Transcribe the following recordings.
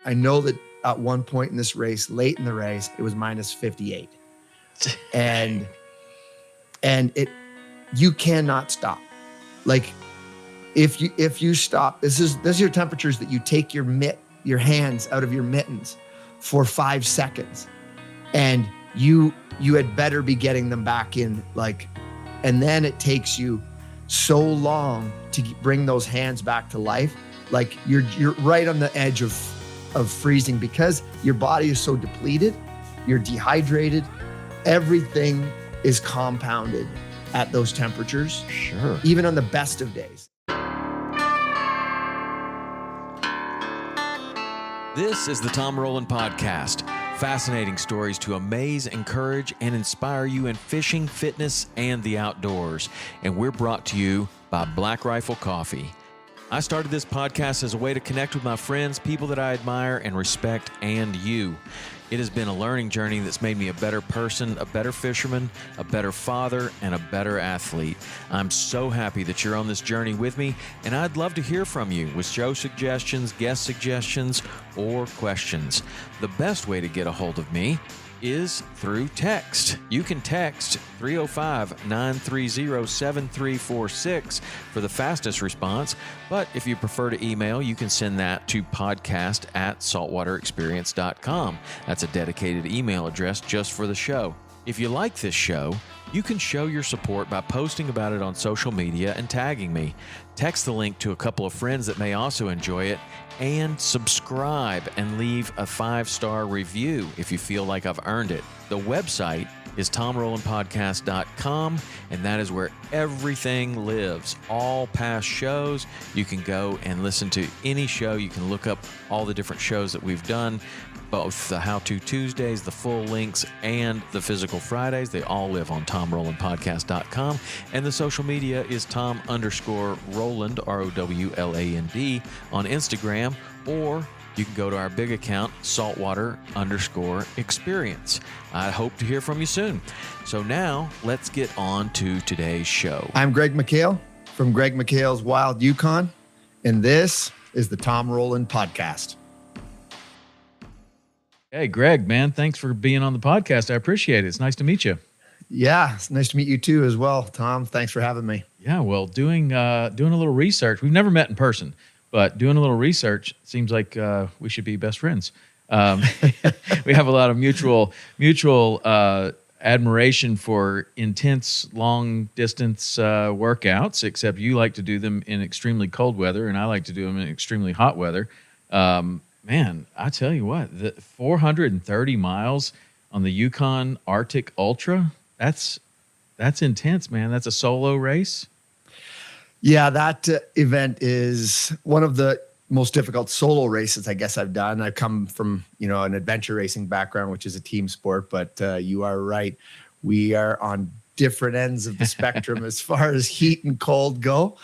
I know that at one point in this race, late in the race, it was minus 58. And you cannot stop. Like if you stop, this is your temperatures that you take your hands out of your mittens for 5 seconds, and you had better be getting them back in, like, and then it takes you so long to bring those hands back to life. Like you're right on the edge of freezing because your body is so depleted, you're dehydrated, everything is compounded at those temperatures. Sure. Even on the best of days. This is the Tom Rowland Podcast. Fascinating stories to amaze, encourage, and inspire you in fishing, fitness, and the outdoors. And we're brought to you by Black Rifle Coffee. I started this podcast as a way to connect with my friends, people that I admire and respect, and you. It has been a learning journey that's made me a better person, a better fisherman, a better father, and a better athlete. I'm so happy that you're on this journey with me, and I'd love to hear from you with show suggestions, guest suggestions, or questions. The best way to get a hold of me is through text. You can text 305-930-7346 for the fastest response, but if you prefer to email, you can send that to podcast@saltwaterexperience.com. That's a dedicated email address just for the show. If you like this show, you can show your support by posting about it on social media and tagging me. Text the link to a couple of friends that may also enjoy it, and subscribe and leave a 5-star review if you feel like I've earned it. The website is tomrowlandpodcast.com, and that is where everything lives. All past shows, you can go and listen to any show. You can look up all the different shows that we've done, both the How To Tuesdays, the full links, and the physical Fridays. They all live on tomrowlandpodcast.com. And the social media is Tom_Rowland, ROWLAND, on Instagram, or you can go to our big account, Saltwater_experience. I hope to hear from you soon. So now let's get on to today's show. I'm Greg McHale from Greg McHale's Wild Yukon, and this is the Tom Rowland Podcast. Hey, Greg, man, thanks for being on the podcast. I appreciate it. It's nice to meet you. Yeah, it's nice to meet you too as well, Tom. Thanks for having me. Yeah, well, doing a little research. We've never met in person, but doing a little research seems like we should be best friends. We have a lot of mutual admiration for intense long-distance workouts, except you like to do them in extremely cold weather, and I like to do them in extremely hot weather. Man, I tell you what, the 430 miles on the Yukon Arctic Ultra, that's intense, man. That's a solo race. Yeah, that event is one of the most difficult solo races I guess I've done. I come from, an adventure racing background, which is a team sport, but you are right. We are on different ends of the spectrum as far as heat and cold go.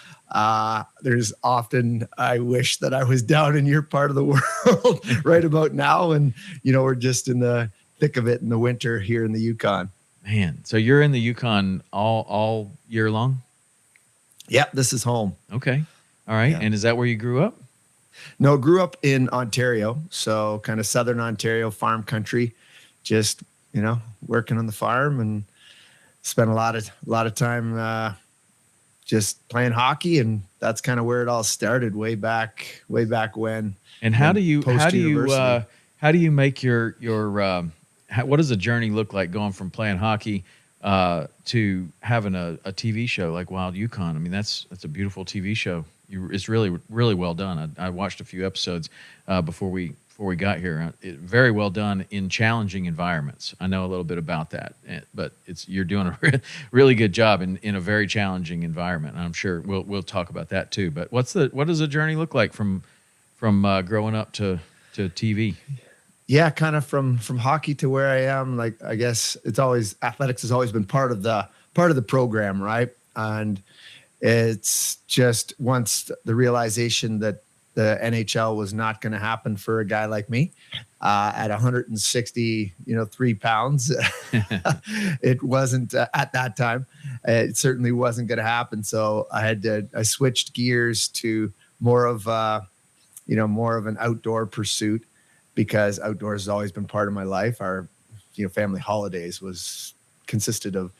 There's often, I wish that I was down in your part of the world right about now. And, we're just in the thick of it in the winter here in the Yukon. Man, so you're in the Yukon all year long? Yeah, this is home. Okay. All right. Yeah. And is that where you grew up? No, grew up in Ontario. So kind of southern Ontario, farm country, just, working on the farm, and spent a lot of time, just playing hockey, and that's kind of where it all started way back when. And how do you make your what does the journey look like going from playing hockey to having a TV show like Wild Yukon? I mean, that's a beautiful TV show. It's really, really well done. I watched a few episodes before we got here. Very well done in challenging environments. I know a little bit about that, but you're doing a really good job in a very challenging environment. And I'm sure we'll talk about that too. But what does the journey look like from growing up to TV? Yeah, kind of from hockey to where I am. Like, I guess athletics has always been part of the program, right? And it's just once the realization that the NHL was not going to happen for a guy like me at 163 pounds. It wasn't at that time. It certainly wasn't going to happen. So I switched gears to more of an outdoor pursuit. because outdoors has always been part of my life. Our, family holidays consisted of,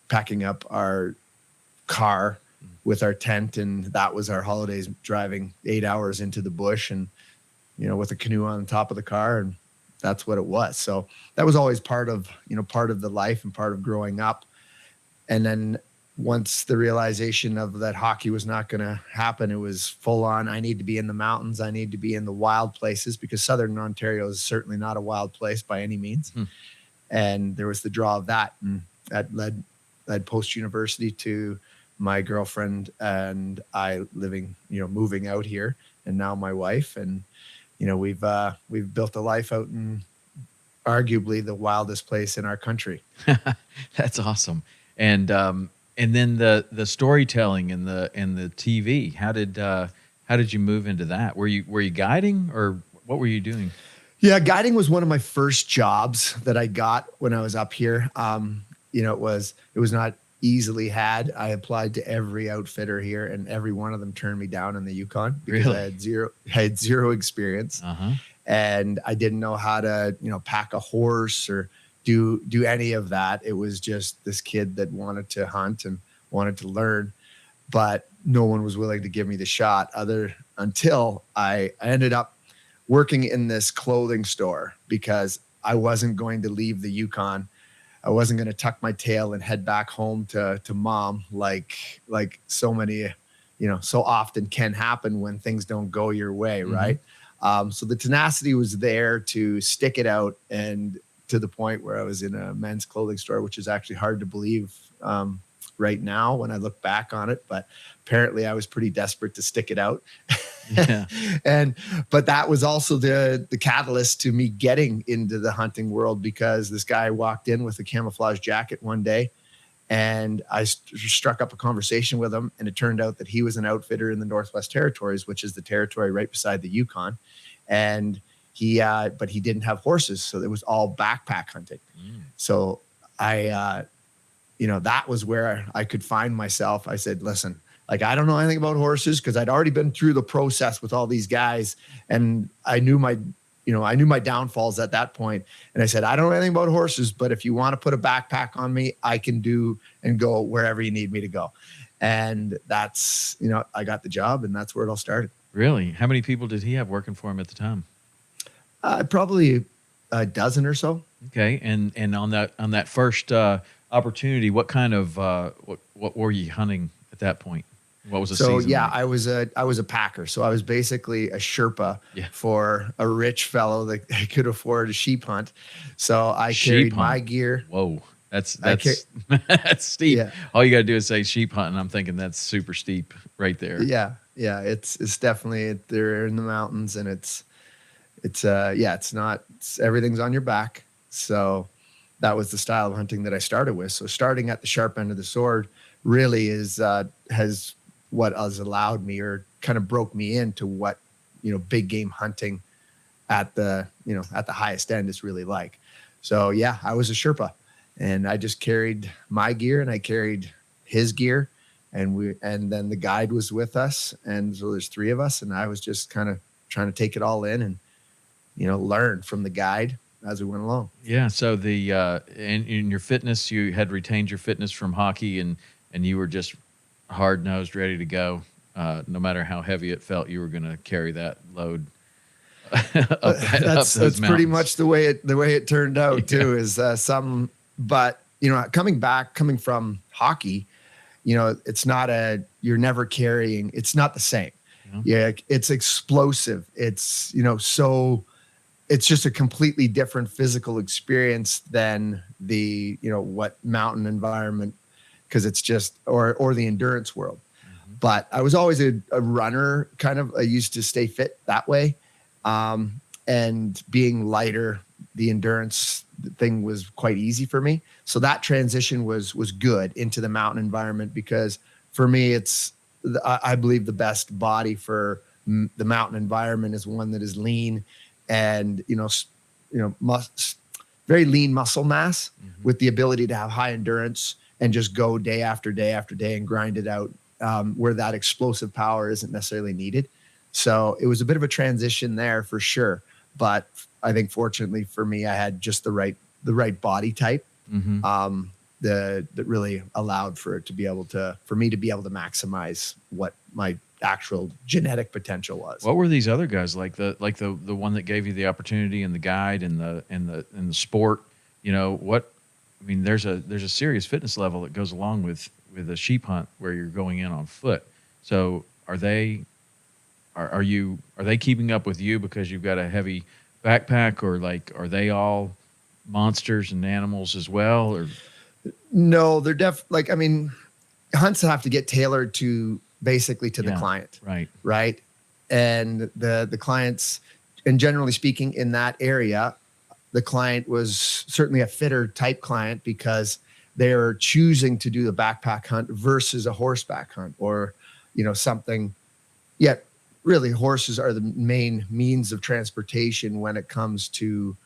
packing up our car with our tent, and that was our holidays, driving 8 hours into the bush and, with a canoe on the top of the car, and that's what it was. So that was always part of the life and part of growing up. And then once the realization of that hockey was not going to happen, it was full on. I need to be in the mountains. I need to be in the wild places, because Southern Ontario is certainly not a wild place by any means. And there was the draw of that. And that led post-university to my girlfriend and I moving out here, and now my wife. And, we've built a life out in arguably the wildest place in our country. That's awesome. And then the storytelling and the TV. How did you move into that? Were you guiding, or what were you doing? Yeah, guiding was one of my first jobs that I got when I was up here. It was not easily had. I applied to every outfitter here, and every one of them turned me down in the Yukon because Really? I had zero experience, and I didn't know how to pack a horse or do any of that. It was just this kid that wanted to hunt and wanted to learn, but no one was willing to give me the shot until I ended up working in this clothing store, because I wasn't going to leave the Yukon. I wasn't going to tuck my tail and head back home to mom like so many, so often can happen when things don't go your way, right? So the tenacity was there to stick it out, and to the point where I was in a men's clothing store, which is actually hard to believe right now when I look back on it. But apparently I was pretty desperate to stick it out. Yeah. But that was also the catalyst to me getting into the hunting world, because this guy walked in with a camouflage jacket one day, and I struck up a conversation with him, and it turned out that he was an outfitter in the Northwest Territories, which is the territory right beside the Yukon. And but he didn't have horses, so it was all backpack hunting. So that was where I could find myself. I said, listen, I don't know anything about horses, because I'd already been through the process with all these guys, and I knew my downfalls at that point. And I said, I don't know anything about horses, but if you want to put a backpack on me, I can do and go wherever you need me to go. And that's, I got the job, and that's where it all started. Really? How many people did he have working for him at the time? Probably a dozen or so. Okay. And on that first opportunity, what kind of what were you hunting at that point? What was the season? So yeah, like? I was a packer. So I was basically a Sherpa for a rich fellow that could afford a sheep hunt. So I carried my gear. Whoa, that's that's steep. Yeah. All you got to do is say sheep hunt, and I'm thinking that's super steep right there. Yeah, it's definitely, they're in the mountains, and it's everything's on your back. So that was the style of hunting that I started with. So starting at the sharp end of the sword really has what has allowed me, or kind of broke me into what, big game hunting at the highest end is really like. So yeah, I was a Sherpa, and I just carried my gear, and I carried his gear, and then the guide was with us. And so there's three of us, and I was just kind of trying to take it all in and, learn from the guide as we went along. Yeah. So in your fitness, you had retained your fitness from hockey, and you were just hard-nosed, ready to go. No matter how heavy it felt, you were going to carry that load. That's pretty much the way it turned out too. Is but coming from hockey, it's not you're never carrying. It's not the same. Yeah, it's explosive. It's it's just a completely different physical experience than the what mountain environment, because it's just or the endurance world. But I was always a runner, kind of. I used to stay fit that way. And being lighter, the endurance thing was quite easy for me. So that transition was good into the mountain environment, because for me, I believe the best body for the mountain environment is one that is lean and, very lean muscle mass with the ability to have high endurance and just go day after day after day and grind it out, where that explosive power isn't necessarily needed. So it was a bit of a transition there for sure. but I think fortunately for me, I had just the right body type. That really allowed for me to be able to maximize what my actual genetic potential was. What were these other guys like? The one that gave you the opportunity and the guide and the sport. There's a serious fitness level that goes along with a sheep hunt where you're going in on foot. So are they keeping up with you because you've got a heavy backpack, or like are they all monsters and animals as well? Or no, they're hunts have to get tailored to basically to the client. Right. And the clients, and generally speaking in that area, the client was certainly a fitter type client because they're choosing to do the backpack hunt versus a horseback hunt or, something. Yet really horses are the main means of transportation when it comes to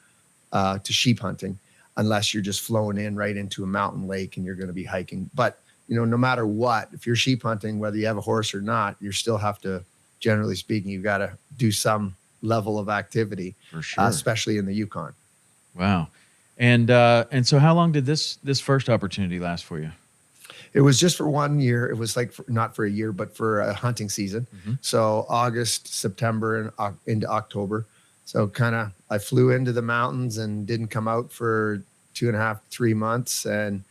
sheep hunting, unless you're just flowing in right into a mountain lake and you're going to be hiking. But, no matter what, if you're sheep hunting, whether you have a horse or not, you still have to, generally speaking, you've got to do some level of activity, for sure. Especially in the Yukon. Wow. And so how long did this first opportunity last for you? It was just for 1 year. It was not for a year, but for a hunting season. So August, September, and into October. So I flew into the mountains and didn't come out for 2.5, 3 months. And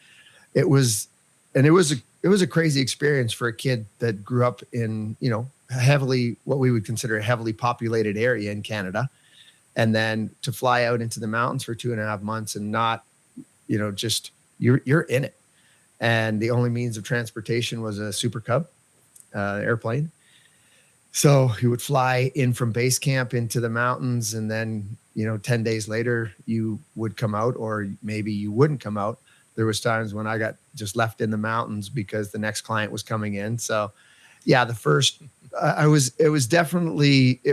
it was a crazy experience for a kid that grew up in, what we would consider a heavily populated area in Canada. And then to fly out into the mountains for 2.5 months and not, just you're in it. And the only means of transportation was a Super Cub airplane. So he would fly in from base camp into the mountains, and then, 10 days later you would come out, or maybe you wouldn't come out. There was times when I got just left in the mountains because the next client was coming in. So yeah, it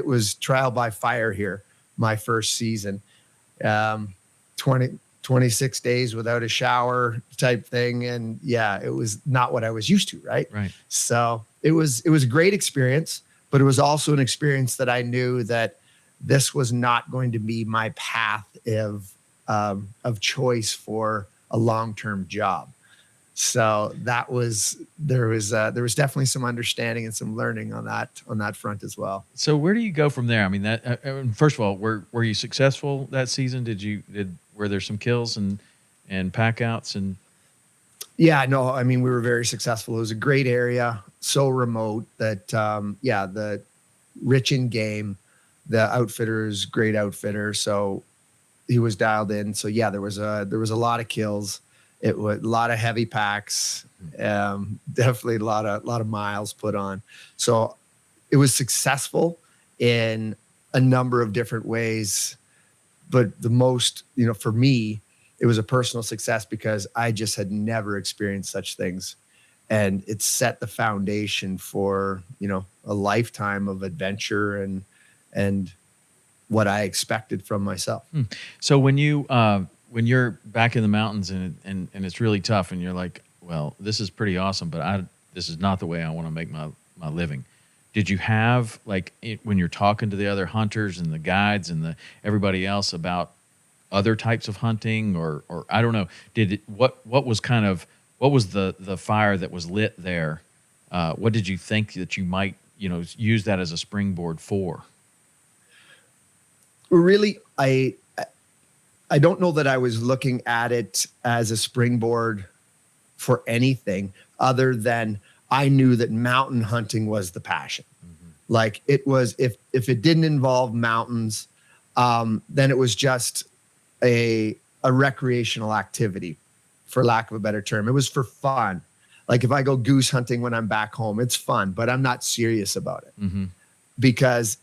was trial by fire here. My first season, 26 days without a shower type thing. And yeah, it was not what I was used to. Right. So it was a great experience, but it was also an experience that I knew that this was not going to be my path of choice for a long-term job. So there was definitely some understanding and some learning on that front as well. So where do you go from there? I mean, first of all, were you successful that season? Were there some kills and pack outs and? Yeah, no, I mean, we were very successful. It was a great area, so remote that, the rich in game, the outfitter is great outfitter. So he was dialed in. So yeah, there was a lot of kills. It was a lot of heavy packs, definitely a lot of miles put on. So it was successful in a number of different ways, but the most, for me, it was a personal success because I just had never experienced such things. And it set the foundation for, a lifetime of adventure and what I expected from myself. So when you're back in the mountains and it's really tough and you're like, well, this is pretty awesome, but this is not the way I want to make my living. Did you have when you're talking to the other hunters and the guides and everybody else about other types of hunting or I don't know, what was the fire that was lit there? What did you think that you might, use that as a springboard for? Really, I don't know that I was looking at it as a springboard for anything other than I knew that mountain hunting was the passion. Like it was, if it didn't involve mountains, then it was just a recreational activity, for lack of a better term. It was for fun. Like if I go goose hunting when I'm back home, it's fun, but I'm not serious about it because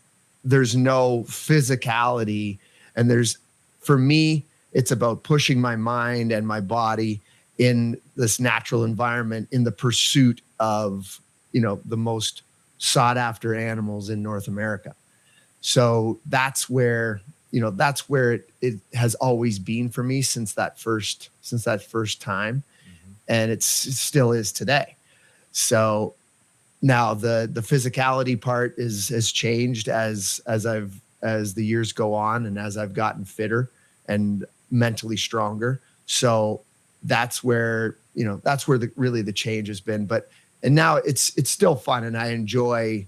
there's no physicality. And for me, it's about pushing my mind and my body in this natural environment in the pursuit of, the most sought after animals in North America. So that's where it has always been for me since that first time. And it still is today. So now the physicality part has changed as as the years go on and as I've gotten fitter and mentally stronger. So that's where really the change has been. And now it's still fun, and I enjoy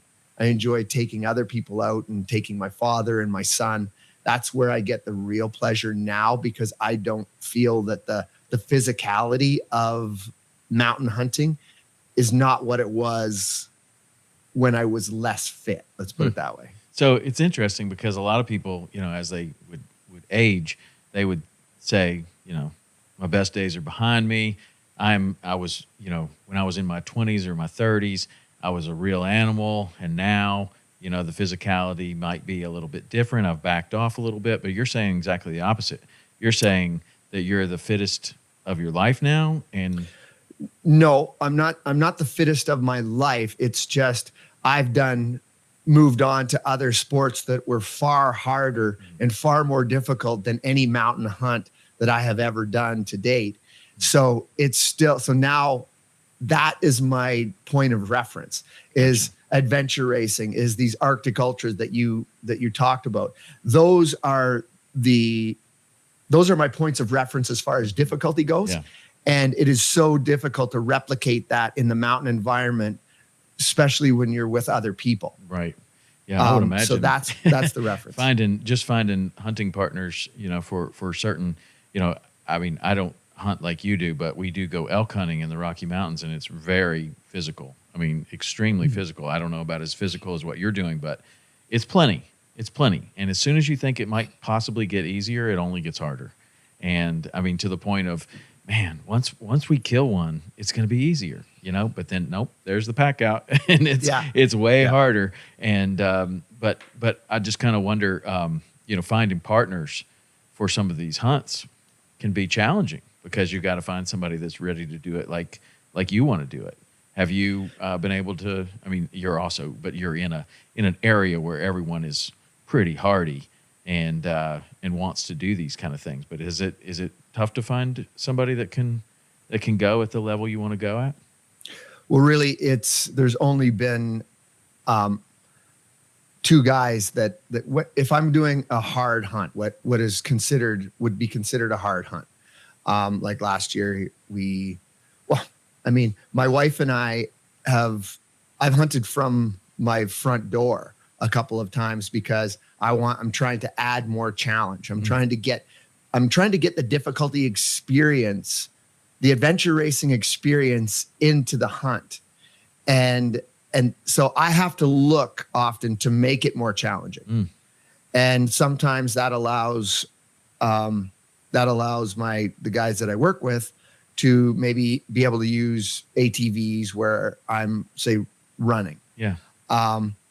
taking other people out and taking my father and my son. That's where I get the real pleasure now, because I don't feel that the physicality of mountain hunting is not what it was when I was less fit. Let's put it that way. So it's interesting because a lot of people, as they would age, they would say, my best days are behind me. I was, when I was in my 20s or my 30s, I was a real animal. And now, the physicality might be a little bit different. I've backed off a little bit, but you're saying exactly the opposite. You're saying that you're the fittest of your life now. And no, I'm not the fittest of my life. It's just, I've moved on to other sports that were far harder and far more difficult than any mountain hunt that I have ever done to date. So now that is my point of reference, is adventure racing, is these Arctic Ultras that you talked about. Those are my points of reference as far as difficulty goes. Yeah. And it is so difficult to replicate that in the mountain environment, especially when you're with other people. Right. Yeah, I would imagine. So that's the reference. finding hunting partners, for certain, I don't hunt like you do, but we do go elk hunting in the Rocky Mountains, and it's very physical. Extremely physical. I don't know about as physical as what you're doing, but it's plenty. It's plenty. And as soon as you think it might possibly get easier, it only gets harder. And to the point of, man, once we kill one, it's going to be easier, but then nope, there's the pack out and it's way harder. And, but I just kind of wonder, finding partners for some of these hunts can be challenging, because you got to find somebody that's ready to do it like you want to do it. Have you been able to? You're in an area where everyone is pretty hardy and wants to do these kind of things. But is it tough to find somebody that can go at the level you want to go at? Well, really, there's only been two guys that if I'm doing a hard hunt, what would be considered a hard hunt. Like last year, my wife and I've hunted from my front door a couple of times because I'm trying to add more challenge. I'm trying to get the difficulty experience, the adventure racing experience into the hunt. And so I have to look often to make it more challenging. And sometimes that allows the guys that I work with to maybe be able to use ATVs where I'm, say, running. Yeah.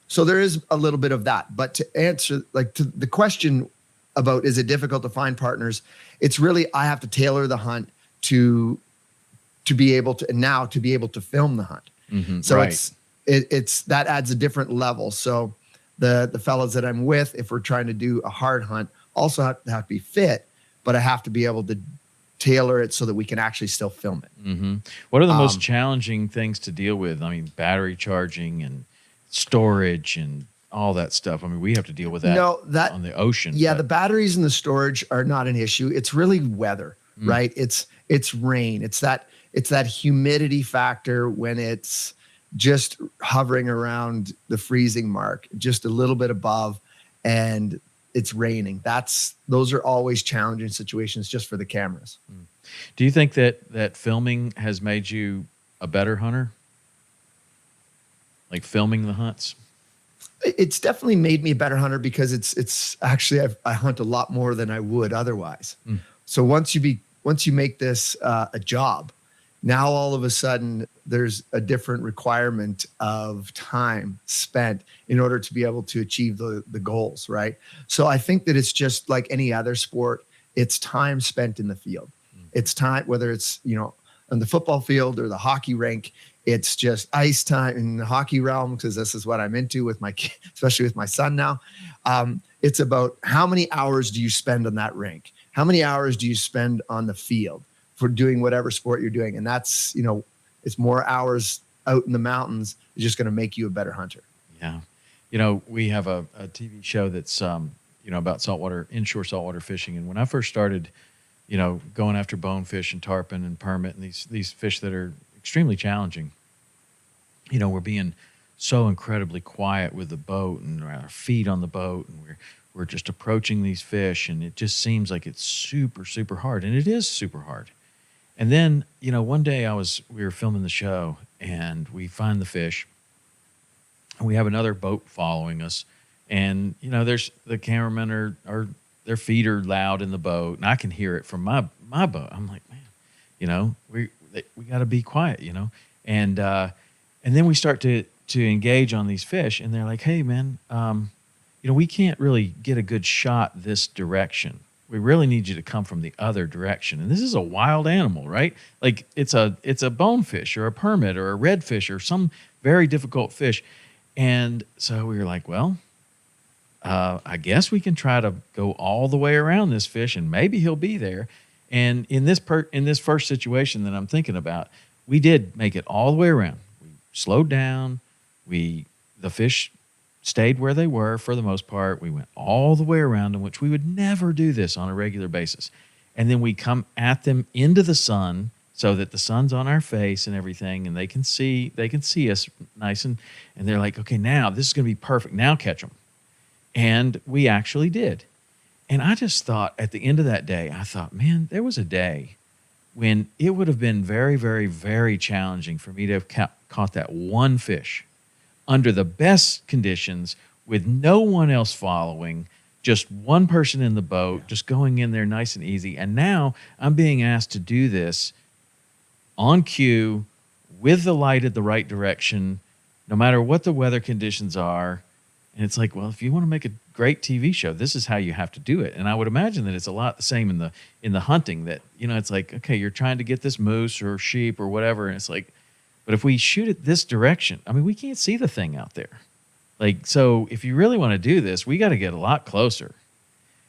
So there is a little bit of that. But to answer to the question about, is it difficult to find partners? It's really, I have to tailor the hunt to be able to film the hunt. Mm-hmm, so right. it's that adds a different level. So the fellows that I'm with, if we're trying to do a hard hunt, also have to be fit, but I have to be able to tailor it so that we can actually still film it. Mm-hmm. What are the most challenging things to deal with? Battery charging and storage and all that stuff. We have to deal with that, on the ocean. Yeah, the batteries and the storage are not an issue. It's really weather, right? It's rain. It's that humidity factor when it's just hovering around the freezing mark, just a little bit above, and it's raining. Those are always challenging situations just for the cameras. Do you think that filming has made you a better hunter? Like filming the hunts? It's definitely made me a better hunter because it's actually, I hunt a lot more than I would otherwise. So once you make this a job, now all of a sudden there's a different requirement of time spent in order to be able to achieve the goals, right? So I think that it's just like any other sport. It's time spent in the field. It's time, whether it's, on the football field or the hockey rink, it's just ice time in the hockey realm, because this is what I'm into with my kid, especially with my son now. It's about how many hours do you spend on that rink? How many hours do you spend on the field for doing whatever sport you're doing? And that's, it's more hours out in the mountains is just going to make you a better hunter. Yeah. we have a TV show that's, about inshore saltwater fishing. And when I first started, going after bonefish and tarpon and permit and these fish that are extremely challenging, we're being so incredibly quiet with the boat and our feet on the boat, and we're just approaching these fish, and it just seems like it's super, super hard, and it is super hard. And then, one day we were filming the show, and we find the fish, and we have another boat following us, and there's the cameramen are their feet are loud in the boat, and I can hear it from my boat. I'm like, man, we got to be quiet, and then we start to engage on these fish, and they're like, hey, man, we can't really get a good shot this direction. We really need you to come from the other direction. And this is a wild animal, right? Like it's a bonefish or a permit or a redfish or some very difficult fish. And so we were like, well, I guess we can try to go all the way around this fish, and maybe he'll be there. And in this first situation that I'm thinking about, we did make it all the way around. We slowed down. The fish stayed where they were for the most part. We went all the way around them, which we would never do this on a regular basis. And then we come at them into the sun so that the sun's on our face and everything, and they can see us nice, and they're like, okay, now this is going to be perfect. Now catch them. And we actually did. And I just thought at the end of that day, I thought, man, there was a day when it would have been very, very, very challenging for me to have caught that one fish under the best conditions with no one else following, just one person in the boat, just going in there nice and easy. And now I'm being asked to do this on cue with the light at the right direction, no matter what the weather conditions are. And it's like, well, if you want to make a great TV show, this is how you have to do it. And I would imagine that it's a lot the same in the hunting, that, it's like, okay, you're trying to get this moose or sheep or whatever. And it's like, but if we shoot it this direction, I mean, we can't see the thing out there. Like, so if you really want to do this, we got to get a lot closer.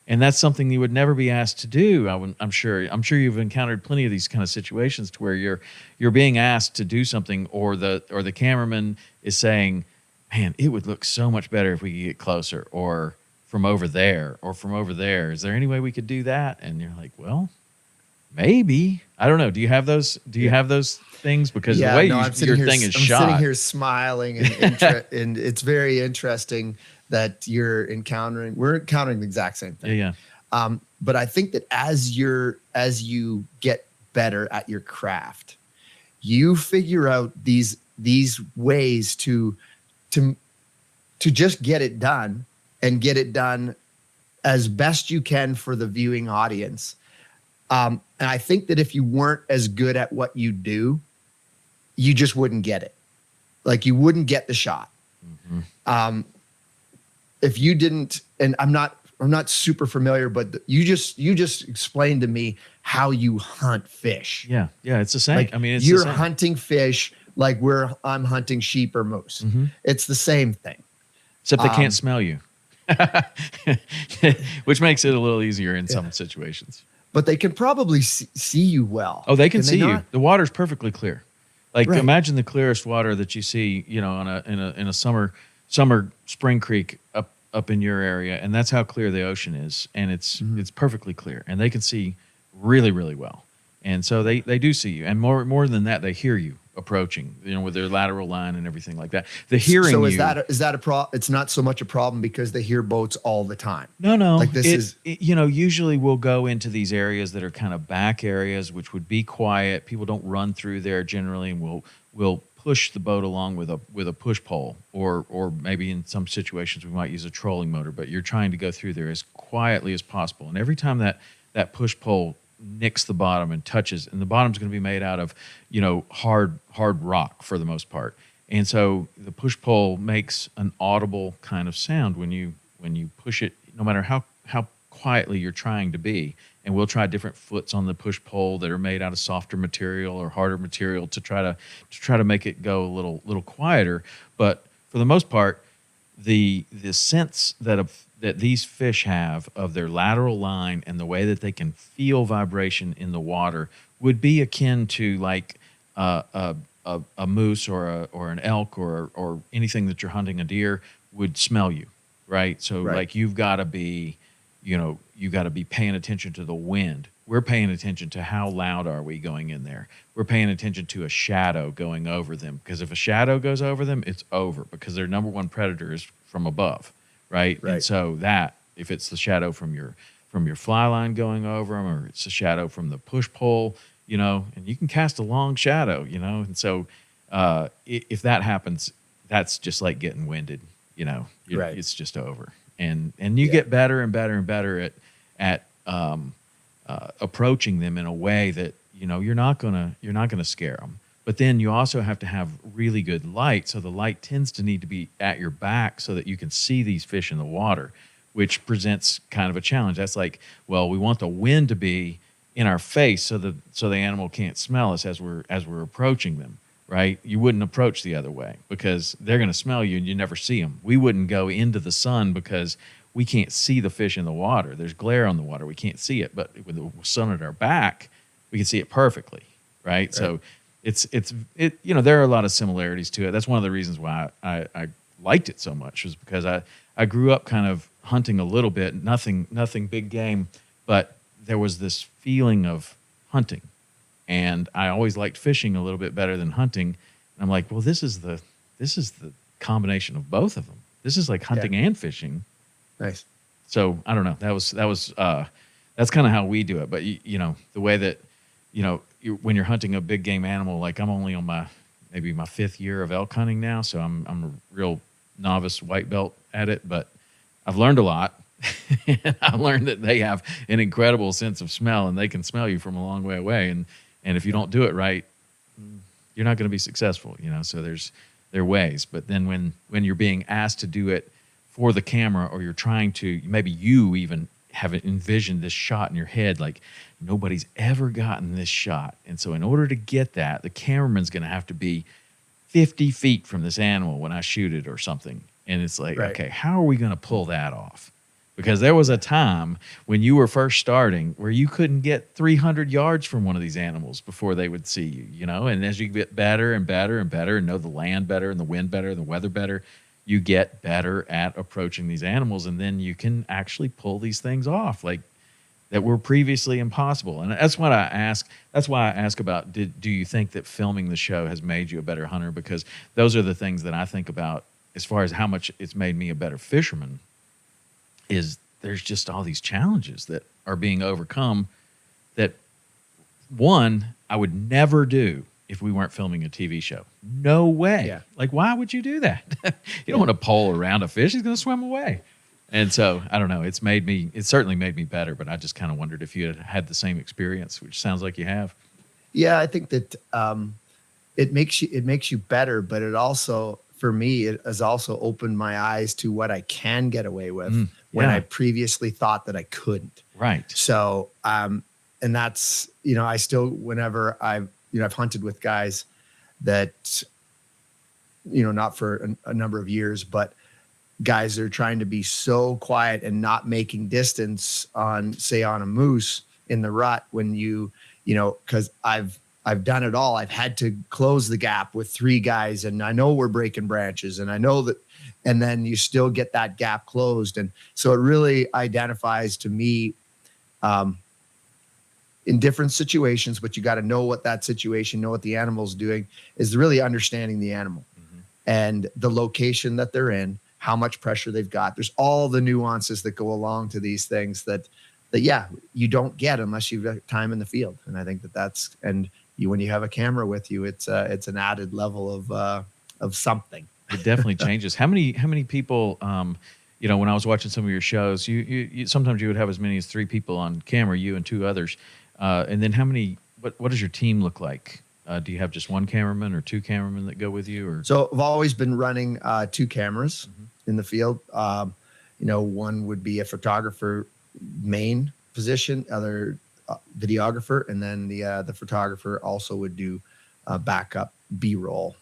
And that's something you would never be asked to do. I'm sure you've encountered plenty of these kind of situations to where you're being asked to do something, or the cameraman is saying, man, it would look so much better if we could get closer, or from over there, or from over there. Is there any way we could do that? And you're like, well, maybe. I don't know. Do you have those? Do you have those things? Because the way your thing is shot. I'm sitting here smiling, and and it's very interesting that we're encountering the exact same thing. Yeah. But I think that as you get better at your craft, you figure out these ways to just get it done, and get it done as best you can for the viewing audience. And I think that if you weren't as good at what you do, you just wouldn't get it. Like, you wouldn't get the shot. Mm-hmm. If you didn't, and I'm not super familiar, but you just explained to me how you hunt fish. Yeah, it's the same. Like, I mean, you're hunting fish like I'm hunting sheep or moose. Mm-hmm. It's the same thing. Except they can't smell you, which makes it a little easier in some situations. But they can probably see you well. Oh, they can see you. The water's perfectly clear. Like, right. Imagine the clearest water that you see, in a summer spring creek up in your area, and that's how clear the ocean is, and it's perfectly clear, and they can see really, really well. And so they do see you, and more than that, they hear you approaching, with their lateral line and everything like that. The hearing. So is that a problem? It's not so much a problem because they hear boats all the time. No. Like, usually we'll go into these areas that are kind of back areas, which would be quiet. People don't run through there generally, and we'll push the boat along with a push pole, or maybe in some situations we might use a trolling motor. But you're trying to go through there as quietly as possible. And every time that push pole nicks the bottom and touches, and the bottom's going to be made out of hard rock for the most part, and so the push pole makes an audible kind of sound when you push it, no matter how quietly you're trying to be. And we'll try different foots on the push pole that are made out of softer material or harder material to try to make it go a little quieter. But for the most part, the sense that these fish have of their lateral line and the way that they can feel vibration in the water would be akin to like a moose or an elk or anything that you're hunting, a deer, would smell you, right? So Right. like you've got to be, you got to be paying attention to the wind. We're paying attention to how loud are we going in there. We're paying attention to a shadow going over them, because if a shadow goes over them, it's over, because their number one predator is from above, right? Right. And so that, if it's the shadow from your fly line going over them, or it's a shadow from the push pole, and you can cast a long shadow, and so if that happens, that's just like getting winded, Right. It's just over. And you get better and better and better at approaching them in a way that you're not gonna scare them. But then you also have to have really good light. So the light tends to need to be at your back so that you can see these fish in the water, which presents kind of a challenge. That's like, well, we want the wind to be in our face so the animal can't smell us as we're approaching them, right? You wouldn't approach the other way because they're going to smell you and you never see them. We wouldn't go into the sun because we can't see the fish in the water. There's glare on the water. We can't see it. But with the sun at our back, we can see it perfectly, right? So it's there are a lot of similarities to it. That's one of the reasons why I liked it so much, was because I grew up kind of hunting a little bit, nothing big game, but there was this feeling of hunting. And I always liked fishing a little bit better than hunting. And I'm like, well, this is the combination of both of them. This is like hunting and fishing. Nice. So I don't know. That's kind of how we do it. But the way that, when you're hunting a big game animal, like I'm only on maybe my 5th year of elk hunting now. So I'm a real novice white belt at it, but I've learned a lot. And I learned that they have an incredible sense of smell, and they can smell you from a long way away. And if you don't do it right, you're not going to be successful, So there are ways. But then when you're being asked to do it for the camera, or you're trying to, maybe you even have envisioned this shot in your head, like nobody's ever gotten this shot. And so in order to get that, the cameraman's going to have to be 50 feet from this animal when I shoot it or something. And it's like, okay, how are we going to pull that off? Because there was a time when you were first starting where you couldn't get 300 yards from one of these animals before they would see you, And as you get better and better and better and know the land better and the wind better and the weather better, you get better at approaching these animals. And then you can actually pull these things off like that were previously impossible. And that's what I ask. That's why I ask about, do you think that filming the show has made you a better hunter? Because those are the things that I think about as far as how much it's made me a better fisherman. Is there's just all these challenges that are being overcome that, one, I would never do if we weren't filming a TV show. No way. Yeah. Like, why would you do that? You don't want to pole around a fish. He's going to swim away. And so, I don't know. It certainly made me better, but I just kind of wondered if you had the same experience, which sounds like you have. Yeah, I think that it makes you better, but it also, for me, it has also opened my eyes to what I can get away with when I previously thought that I couldn't. Right. So, and that's, I still, whenever I've hunted with guys that, not for a number of years, but guys that are trying to be so quiet and not making distance on a moose in the rut, when because I've done it all. I've had to close the gap with 3 guys, and I know we're breaking branches, and I know that, and then you still get that gap closed. And so it really identifies to me in different situations, but you got to know what that situation, know what the animal's doing, is really understanding the animal and the location that they're in, how much pressure they've got. There's all the nuances that go along to these things that you don't get unless you've got time in the field. And I think that's, and when you have a camera with you, it's an added level of something. It definitely changes. How many people, when I was watching some of your shows, you sometimes you would have as many as 3 people on camera, you and 2 others. And then what does your team look like? Do you have just 1 cameraman or 2 cameramen that go with you? Or So I've always been running 2 cameras in the field. One would be a photographer main position, other videographer, and then the photographer also would do backup B-roll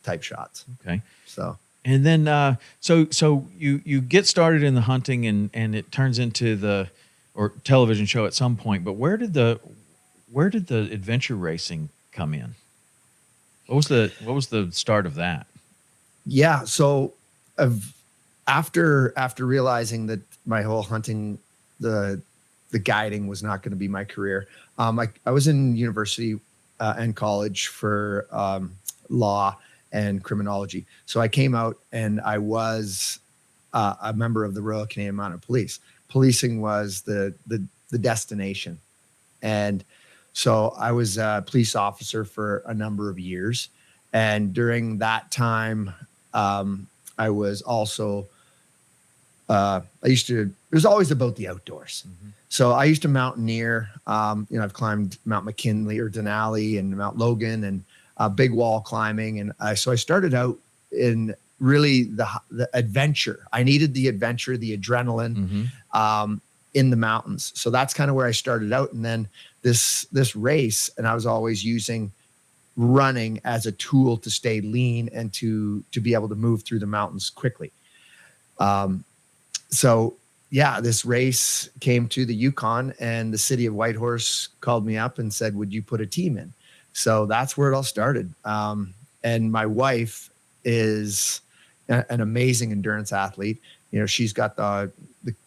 type shots. Okay. So, and then so you get started in the hunting and it turns into or television show at some point. But where did the adventure racing come in? What was the start of that? Yeah, so after realizing that my whole hunting, the guiding was not going to be my career, I was in university and college for law and criminology. So I came out and I was a member of the Royal Canadian Mounted Police. Policing was the destination. And so I was a police officer for a number of years. And during that time, I was also, it was always about the outdoors. Mm-hmm. So I used to mountaineer. I've climbed Mount McKinley or Denali and Mount Logan and big wall climbing. And so I started out in really the adventure. I needed the adventure, the adrenaline in the mountains. So that's kind of where I started out. And then this race, and I was always using running as a tool to stay lean and to be able to move through the mountains quickly. So yeah, this race came to the Yukon, and the city of Whitehorse called me up and said, would you put a team in? So that's where it all started. And my wife is an amazing endurance athlete. She's got the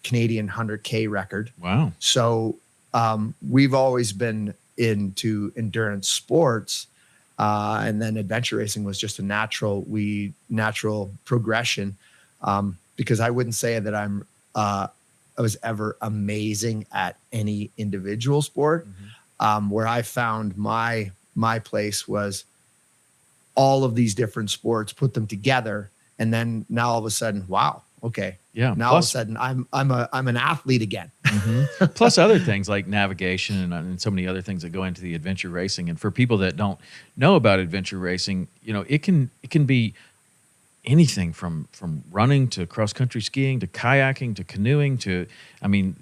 Canadian 100K record. Wow. So we've always been into endurance sports. And then adventure racing was just a natural progression, because I wouldn't say that I was ever amazing at any individual sport. Mm-hmm. Where I found my place was all of these different sports, put them together, and then now all of a sudden, wow, okay, yeah. Now all of a sudden, I'm an athlete again. Mm-hmm. Plus other things like navigation and so many other things that go into the adventure racing. And for people that don't know about adventure racing, it can be anything from running to cross country skiing to kayaking to canoeing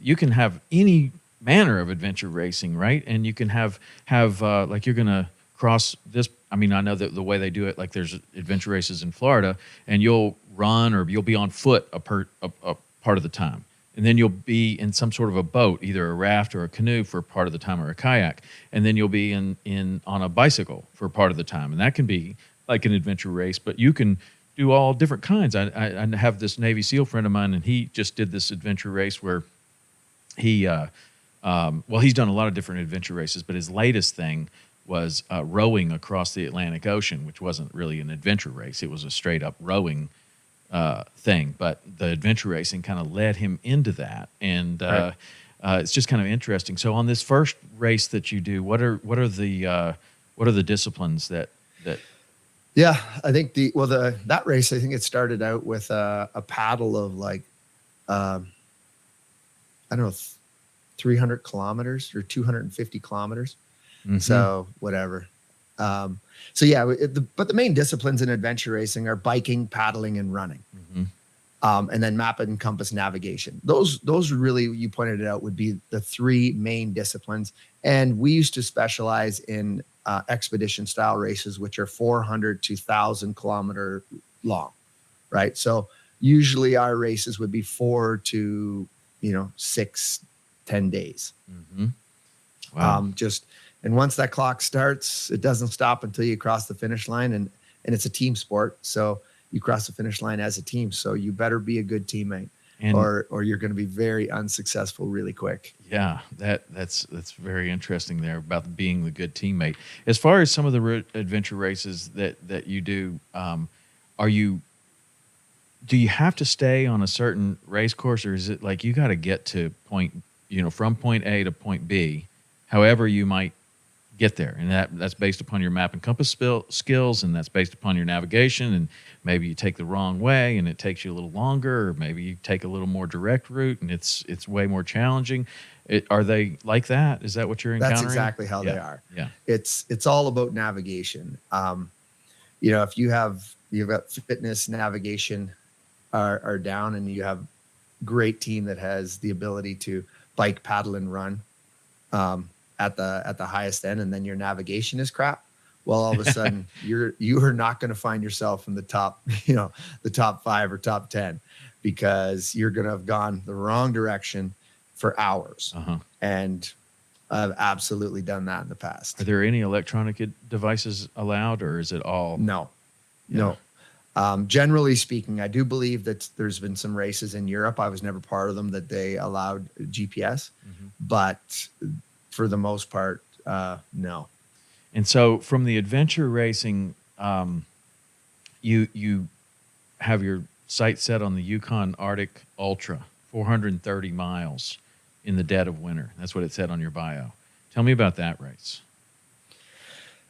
you can have any manner of adventure racing, right? And you can have like you're going to cross this. I know that the way they do it, like there's adventure races in Florida, and you'll run or you'll be on foot a part of the time. And then you'll be in some sort of a boat, either a raft or a canoe for part of the time, or a kayak. And then you'll be on a bicycle for part of the time. And that can be like an adventure race, but you can do all different kinds. I have this Navy SEAL friend of mine, and he just did this adventure race where he's done a lot of different adventure races, but his latest thing was rowing across the Atlantic Ocean, which wasn't really an adventure race. It was a straight up rowing thing, but the adventure racing kind of led him into that. And right. It's just kind of interesting. So on this first race that you do, what are the disciplines that Yeah, I think that race, I think it started out with a paddle of like, I don't know, 300 kilometers or 250 kilometers. Mm-hmm. So whatever. But the main disciplines in adventure racing are biking, paddling, and running. Mm-hmm. And then map and compass navigation. Those really, you pointed it out, would be the three main disciplines. And we used to specialize in expedition style races, which are 400 to 1,000 kilometer long, right? So usually our races would be 4 to 6-10 days. Mm-hmm. Wow. And once that clock starts, it doesn't stop until you cross the finish line, and it's a team sport. So you cross the finish line as a team. So you better be a good teammate, or you're going to be very unsuccessful really quick. Yeah, that's very interesting there about being the good teammate. As far as some of the adventure races that you do, do you have to stay on a certain race course, or is it like you got to get to from point A to point B, however you might get there, and that's based upon your map and compass skills, and that's based upon your navigation, and maybe you take the wrong way and it takes you a little longer, or maybe you take a little more direct route and it's way more challenging. Are they like that? Is that what you're encountering? That's exactly how they are. Yeah. It's all about navigation. If you've got fitness, navigation are down, and you have great team that has the ability to bike, paddle, and run at the highest end, and then your navigation is crap, well, all of a sudden you are not going to find yourself in the top, the top 5 or top 10, because you're going to have gone the wrong direction for hours. Uh-huh. And I've absolutely done that in the past. Are there any electronic devices allowed, or is it all? No. Generally speaking, I do believe that there's been some races in Europe. I was never part of them that they allowed GPS, but for the most part, no. And so from the adventure racing, you have your sight set on the Yukon Arctic Ultra, 430 miles in the dead of winter. That's what it said on your bio. Tell me about that race.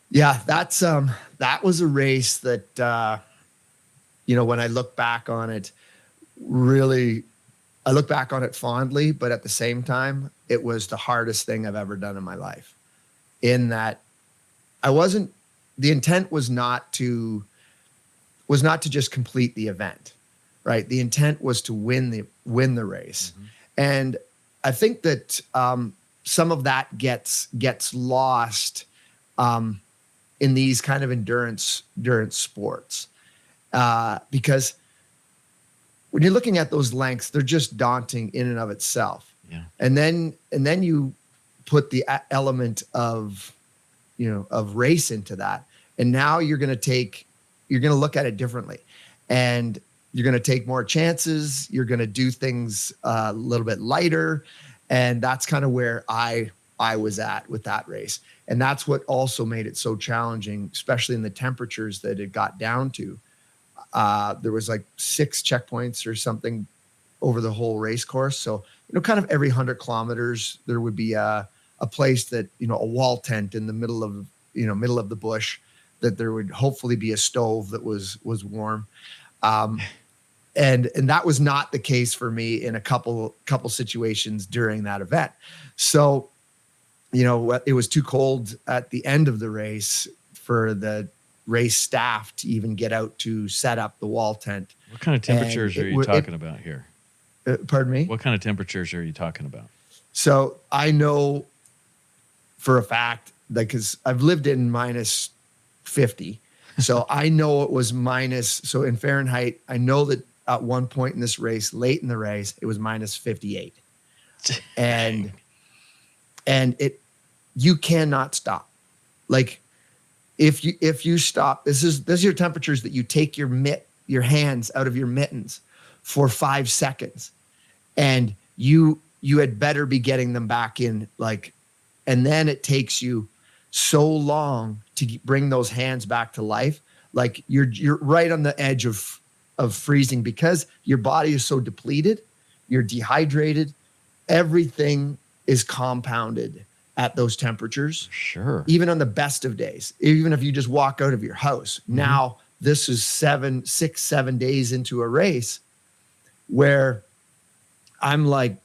Yeah, that was a race that, when I look back on it, really, I look back on it fondly, but at the same time, it was the hardest thing I've ever done in my life. In that the intent was not to just complete the event, right? The intent was to win the race. And I think that some of that gets lost in these kind of endurance sports. Because when you're looking at those lengths, they're just daunting in and of itself. Yeah. And then you put the element of race into that. And now you're going to look at it differently, and you're going to take more chances. You're going to do things a little bit lighter. And that's kind of where I was at with that race. And that's what also made it so challenging, especially in the temperatures that it got down to. There was like 6 checkpoints or something over the whole race course. So, kind of every 100 kilometers, there would be a place that, a wall tent in the middle of the bush, that there would hopefully be a stove that was warm. And that was not the case for me in a couple situations during that event. So, it was too cold at the end of the race for the race staff to even get out to set up the wall tent. What kind of temperatures are you talking about here? Pardon me? What kind of temperatures are you talking about? So I know for a fact that, because I've lived in minus 50. So I know it was so in Fahrenheit, I know that at one point in this race, late in the race, it was minus 58. And you cannot stop. Like, if you stop, this is your temperatures that you take your hands out of your mittens for 5 seconds, and you had better be getting them back in, and then it takes you so long to bring those hands back to life. Like, you're right on the edge of freezing, because your body is so depleted, you're dehydrated, everything is compounded at those temperatures. Sure. Even on the best of days, even if you just walk out of your house. Now, this is 7 days into a race where I'm like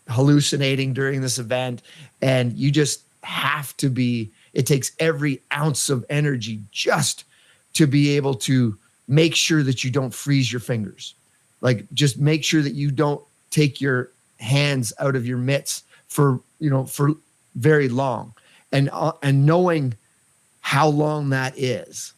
hallucinating during this event, and you just have to be, it takes every ounce of energy just to be able to make sure that you don't freeze your fingers. Like, just make sure that you don't take your hands out of your mitts for very long, and knowing how long that is,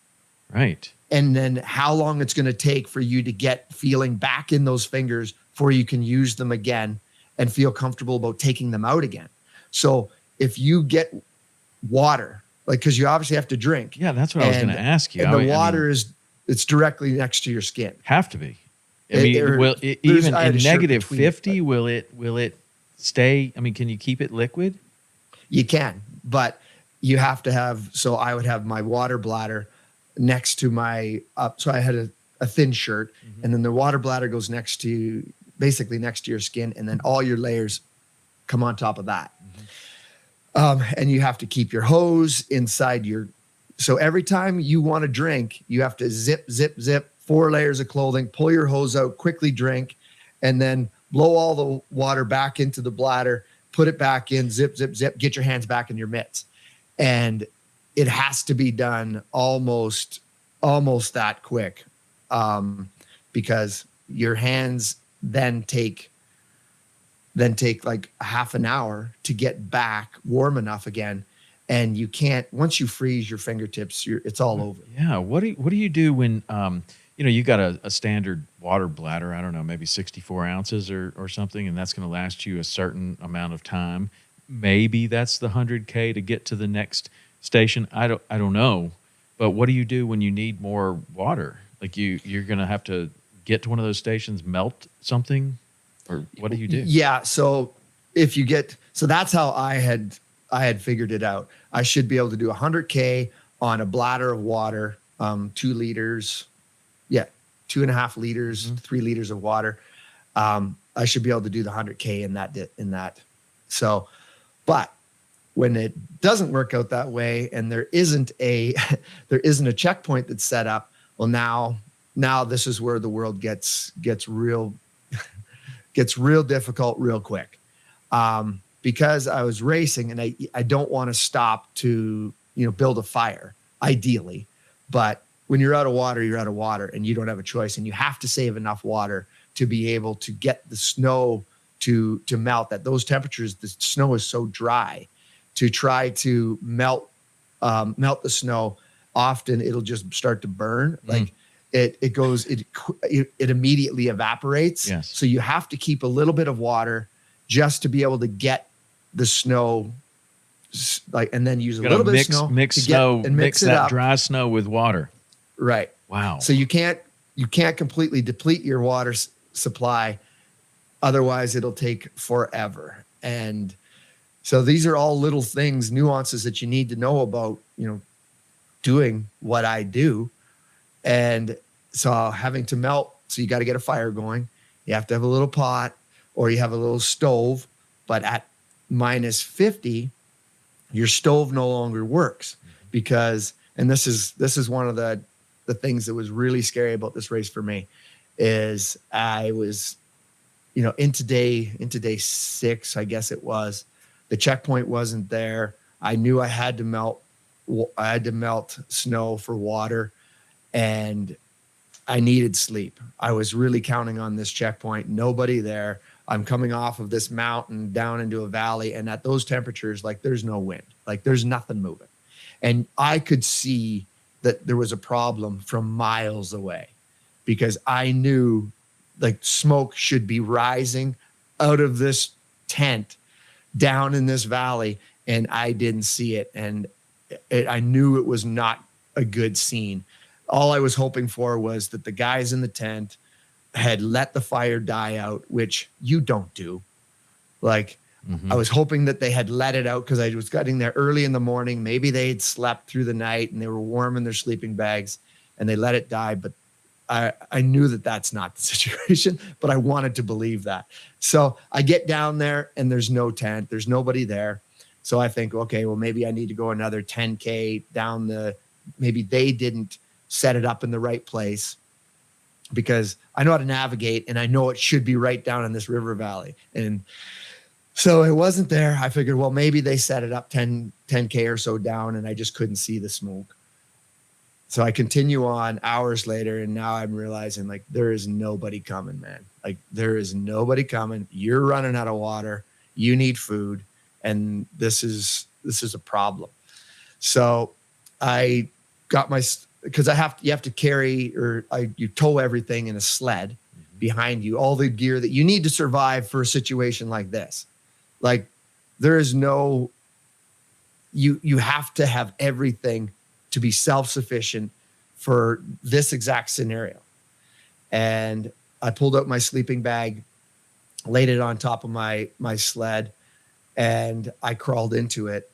right, and then how long it's going to take for you to get feeling back in those fingers before you can use them again and feel comfortable about taking them out again. So if you get water, because you obviously have to drink. Yeah, that's what I was going to ask you. And the water it's directly next to your skin. Have to be. I mean, will it, even in negative 50, will it stay? I mean, can you keep it liquid? You can, but you have to have, so I would have my water bladder next to my, so I had a thin shirt, and then the water bladder goes basically next to your skin, and then all your layers come on top of that. And you have to keep your hose inside so every time you want to drink, you have to zip, 4 layers of clothing, pull your hose out, quickly drink, and then blow all the water back into the bladder, put it back in, zip, get your hands back in your mitts. And it has to be done almost that quick, because your hands then take like a half an hour to get back warm enough again. And you can't, once you freeze your fingertips, it's all over. Yeah. What do you do when, you got a standard water bladder, I don't know, maybe 64 ounces or something, and that's going to last you a certain amount of time. Maybe that's the 100K to get to the next station. I don't know. But what do you do when you need more water? Like you're going to have to get to one of those stations, melt something, or what do you do? Yeah. So that's how I had figured it out. I should be able to do 100K on a bladder of water, 2 liters. Yeah. 2.5 liters, 3 liters of water. I should be able to do the 100K in that. So, but when it doesn't work out that way and there isn't a checkpoint that's set up, well, now this is where the world gets real difficult real quick. Because I was racing and I don't want to stop to, build a fire ideally, but when you're out of water, you're out of water and you don't have a choice, and you have to save enough water to be able to get the snow to melt. At those temperatures, the snow is so dry. To try to melt the snow, often it'll just start to burn. Like it immediately evaporates. Yes. So you have to keep a little bit of water just to be able to get the snow, and then use a little bit of snow mix that dry snow with water. Right. Wow. So you can't completely deplete your water supply. Otherwise it'll take forever. And so these are all little things, nuances that you need to know about, doing what I do. And so having to melt, so you got to get a fire going. You have to have a little pot, or you have a little stove, but at minus 50, your stove no longer works because, and this is one of the things that was really scary about this race for me, is I was, into day 6, I guess it was. The checkpoint wasn't there. I knew I had to melt snow for water, and I needed sleep. I was really counting on this checkpoint. Nobody there. I'm coming off of this mountain down into a valley, and at those temperatures, like there's no wind, like there's nothing moving. And I could see that there was a problem from miles away, because I knew like smoke should be rising out of this tent down in this valley, and I didn't see it. And I knew it was not a good scene. All I was hoping for was that the guys in the tent had let the fire die out, which you don't do. Like, I was hoping that they had let it out, because I was getting there early in the morning. Maybe they had slept through the night and they were warm in their sleeping bags and they let it die. But I knew that that's not the situation, but I wanted to believe that. So I get down there and there's no tent. There's nobody there. So I think, okay, well, maybe I need to go another 10K down maybe they didn't set it up in the right place, because I know how to navigate and I know it should be right down in this river valley. And so it wasn't there. I figured, well, maybe they set it up 10K or so down and I just couldn't see the smoke. So I continue on hours later, and now I'm realizing, like, there is nobody coming, man. Like, there is nobody coming. You're running out of water. You need food. And this is a problem. So I got because you have to carry, you tow everything in a sled behind you, all the gear that you need to survive for a situation like this. Like, there is you have to have everything to be self-sufficient for this exact scenario. And I pulled out my sleeping bag, laid it on top of my sled, and I crawled into it.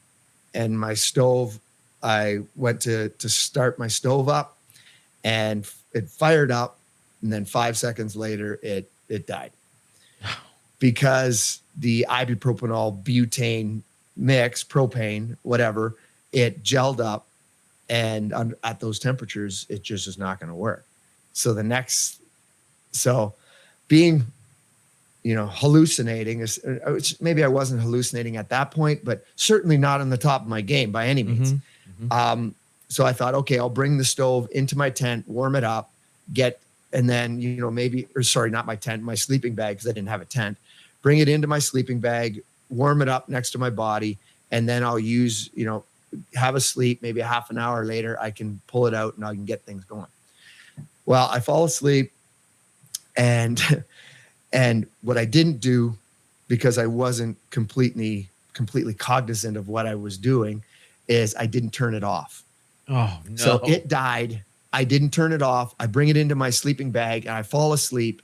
And my stove, I went to start my stove up, and it fired up. And then 5 seconds later, it died, because the ibupropanol butane mix, propane, whatever, it gelled up. And at those temperatures, it just is not going to work. So being, hallucinating is, maybe I wasn't hallucinating at that point, but certainly not on the top of my game by any means. So I thought, okay, I'll bring the stove into my tent, warm it up, and then, not my tent, my sleeping bag, because I didn't have a tent, bring it into my sleeping bag, warm it up next to my body. And then I'll use, have a sleep. Maybe a half an hour later, I can pull it out and I can get things going. Well, I fall asleep, and what I didn't do, because I wasn't completely cognizant of what I was doing, is I didn't turn it off. Oh, no. So it died I didn't turn it off. I bring it into my sleeping bag and I fall asleep.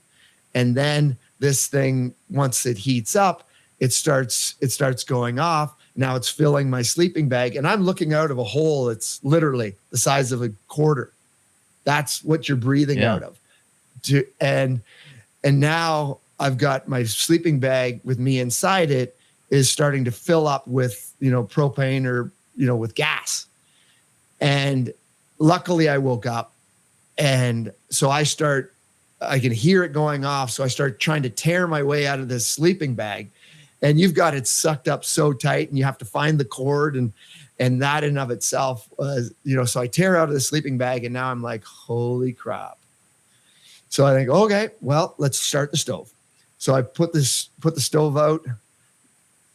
And then this thing, once it heats up, it starts going off. Now it's filling my sleeping bag and I'm looking out of a hole that's literally the size of a quarter. That's what you're breathing out of. And now I've got my sleeping bag with me inside it is starting to fill up with, propane or, with gas. And luckily I woke up, and so I can hear it going off. So I start trying to tear my way out of this sleeping bag, and you've got it sucked up so tight and you have to find the cord, and that in of itself, so I tear out of the sleeping bag, and now I'm like, holy crap. So I think, okay, well, let's start the stove. So I put the stove out,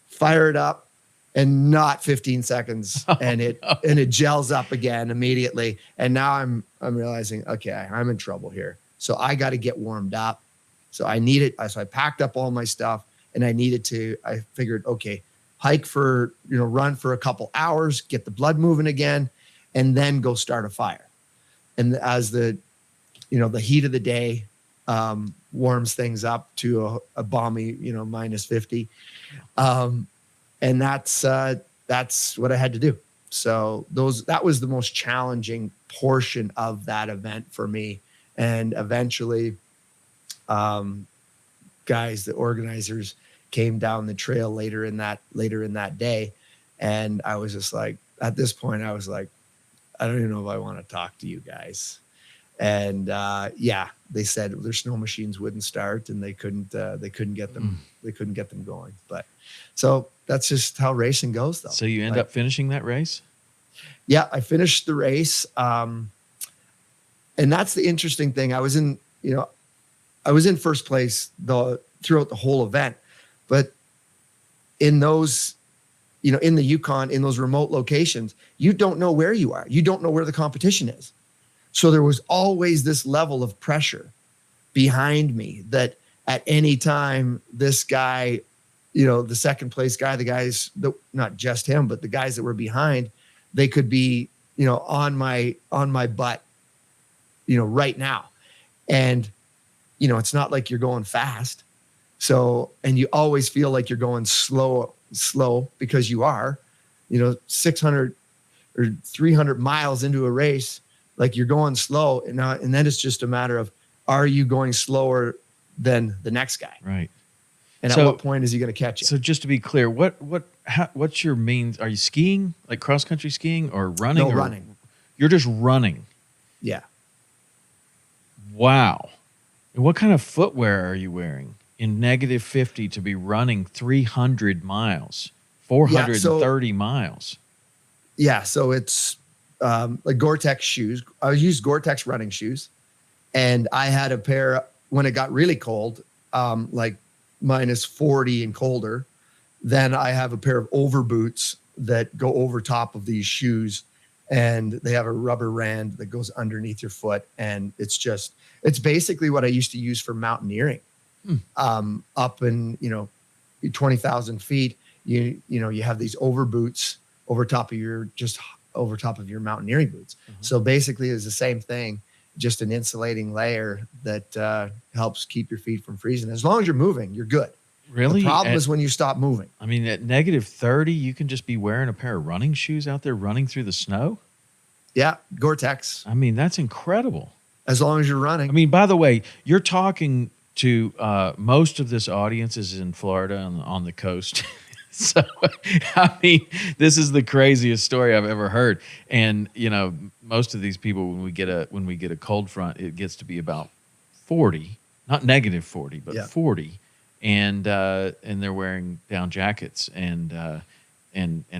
fire it up, and not 15 seconds, and it gels up again immediately. And now I'm realizing, okay, I'm in trouble here. So I got to get warmed up. So I packed up all my stuff, and I figured, okay, hike for, run for a couple hours, get the blood moving again, and then go start a fire. And as the heat of the day warms things up to a balmy, minus 50. And that's what I had to do. So that was the most challenging portion of that event for me. And eventually, the organizers came down the trail later in that day. And I was just like, at this point, I was like, I don't even know if I want to talk to you guys. And they said their snow machines wouldn't start, and they couldn't get them. They couldn't get them going. But so that's just how racing goes, though. So you end up finishing that race? Yeah, I finished the race. And that's the interesting thing. I was in first place throughout the whole event, but in those, in the Yukon, in those remote locations, you don't know where you are. You don't know where the competition is. So there was always this level of pressure behind me that at any time, this guy, the second place guy, the guys that, not just him, but the guys that were behind, they could be, on my butt, right now. And, it's not like you're going fast. So, and you always feel like you're going slow because you are, 600 or 300 miles into a race, like you're going slow. And then it's just a matter of, are you going slower than the next guy? Right. And at what point is he going to catch you? So just to be clear, what's your means? Are you skiing, like cross-country skiing, or running? No, running. You're just running. Yeah. Wow. And what kind of footwear are you wearing in negative 50 to be running 300 miles, 430 miles? Yeah. So it's like Gore-Tex shoes. I used Gore-Tex running shoes, and I had a pair when it got really cold, like minus 40 and colder. Then I have a pair of over boots that go over top of these shoes, and they have a rubber rand that goes underneath your foot. And it's basically what I used to use for mountaineering. Up in, 20,000 feet, you have these over boots over top of your mountaineering boots. Mm-hmm. So basically it's the same thing, just an insulating layer that helps keep your feet from freezing. As long as you're moving, you're good. Really? The problem is when you stop moving. I mean, at negative 30, you can just be wearing a pair of running shoes out there running through the snow? Yeah, Gore-Tex. I mean, that's incredible. As long as you're running. I mean, by the way, you're talking to most of this audience is in Florida on the coast. So, I mean, this is the craziest story I've ever heard. And, most of these people, when we get a cold front, it gets to be about 40, not negative 40, but 40. And they're wearing down jackets and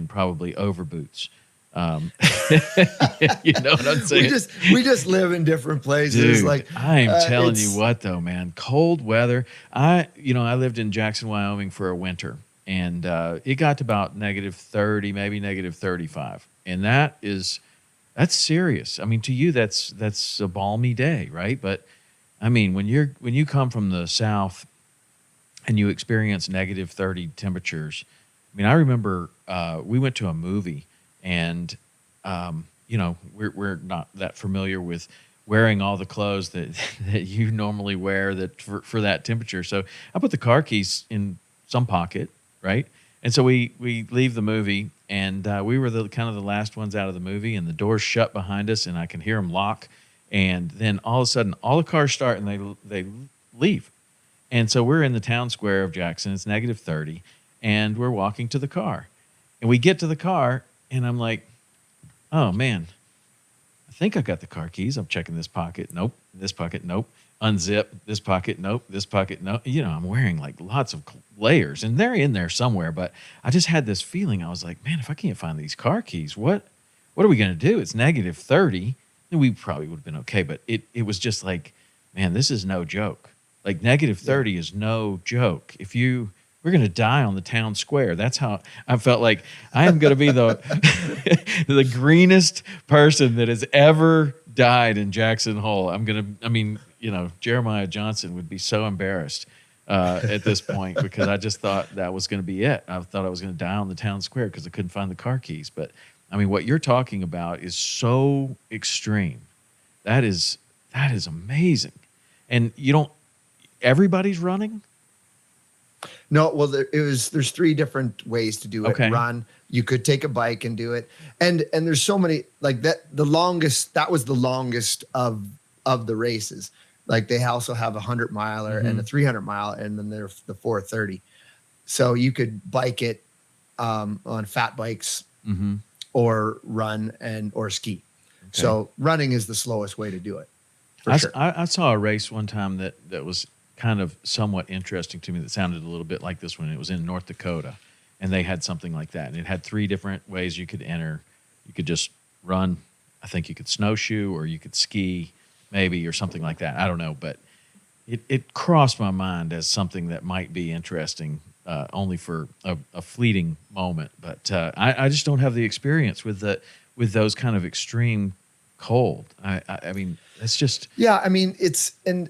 probably over boots. You know what I'm saying? We just live in different places. Dude, like I am telling you what though, man, cold weather. I lived in Jackson, Wyoming for a winter, and it got to about negative 30, maybe negative 35. And that's serious. I mean, to you, that's a balmy day, right? But I mean, when you come from the South and you experience negative 30 temperatures, I mean, I remember we went to a movie, and we're not that familiar with wearing all the clothes that that you normally wear that for that temperature. So I put the car keys in some pocket, right? And so we leave the movie, and we were the kind of the last ones out of the movie, and the doors shut behind us, and I can hear them lock. And then all of a sudden, all the cars start, and they leave. And so we're in the town square of Jackson. It's -30, and we're walking to the car. And we get to the car, and I'm like, oh, man, I think I got the car keys. I'm checking this pocket. Nope. This pocket. Nope. Unzip. This pocket. Nope. This pocket. Nope. I'm wearing like lots of layers, and they're in there somewhere. But I just had this feeling. I was like, man, if I can't find these car keys, what are we going to do? It's -30. And we probably would have been okay. But it was just like, man, this is no joke. Like -30 is no joke. We're going to die on the town square. That's how I felt like I am going to be the greenest person that has ever died in Jackson Hole. Jeremiah Johnson would be so embarrassed at this point because I just thought that was going to be it. I thought I was going to die on the town square because I couldn't find the car keys. But I mean, what you're talking about is so extreme. That is amazing. And everybody's running? No, well, there's 3 different ways to do it. Okay. Run. You could take a bike and do it. And there's so many, like that, that was the longest of the races. Like they also have a 100-miler and a 300-mile, and then there's the 430. So you could bike it on fat bikes or run or ski. Okay. So running is the slowest way to do it. I saw a race one time that was kind of somewhat interesting to me that sounded a little bit like this one. It was in North Dakota, and they had something like that. And it had 3 different ways you could enter. You could just run. I think you could snowshoe, or you could ski maybe, or something like that. I don't know. But it crossed my mind as something that might be interesting only for a fleeting moment. But I just don't have the experience with those kind of extreme cold. I mean, it's just... Yeah, I mean, and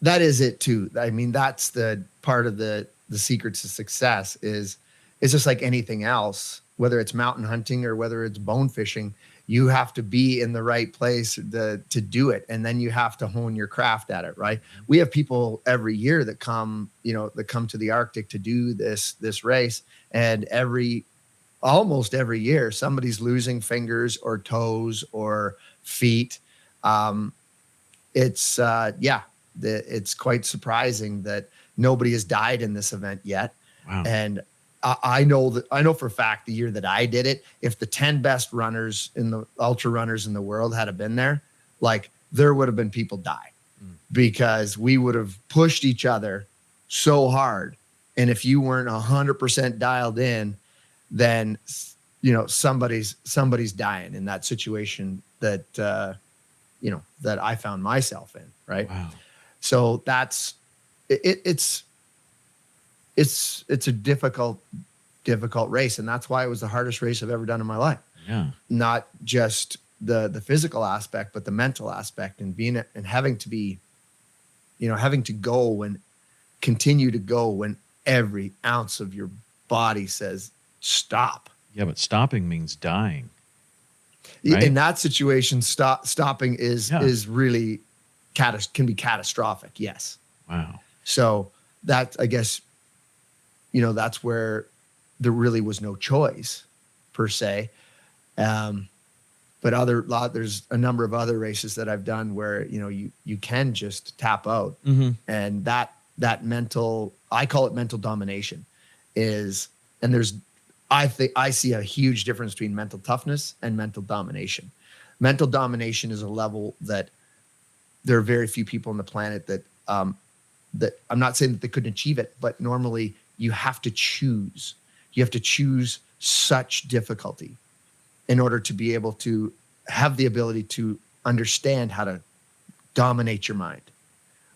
that is it too. I mean, that's the part of the secrets to success is just like anything else, whether it's mountain hunting or whether it's bone fishing, you have to be in the right place to do it. And then you have to hone your craft at it, right? We have people every year that come to the Arctic to do this race. And almost every year, somebody's losing fingers or toes or feet. It's quite surprising that nobody has died in this event yet. Wow. And I know for a fact the year that I did it, if the 10 best runners in the ultra runners in the world had been there, like there would have been people die because we would have pushed each other so hard. And if you weren't 100% dialed in, then, somebody's dying in that situation that I found myself in. Right. Wow. So that's it's a difficult race. And that's why it was the hardest race I've ever done in my life. Yeah. Not just the physical aspect, but the mental aspect, and having to go and continue to go when every ounce of your body says stop. Yeah, but stopping means dying. Right? In that situation, stopping is really can be catastrophic. Yes. Wow. So that, I guess, that's where there really was no choice per se. But there's a number of other races that I've done where, you can just tap out, and that mental, I call it mental domination I see a huge difference between mental toughness and mental domination. Mental domination is a level that there are very few people on the planet that I'm not saying that they couldn't achieve it, but normally you have to choose. You have to choose such difficulty in order to be able to have the ability to understand how to dominate your mind.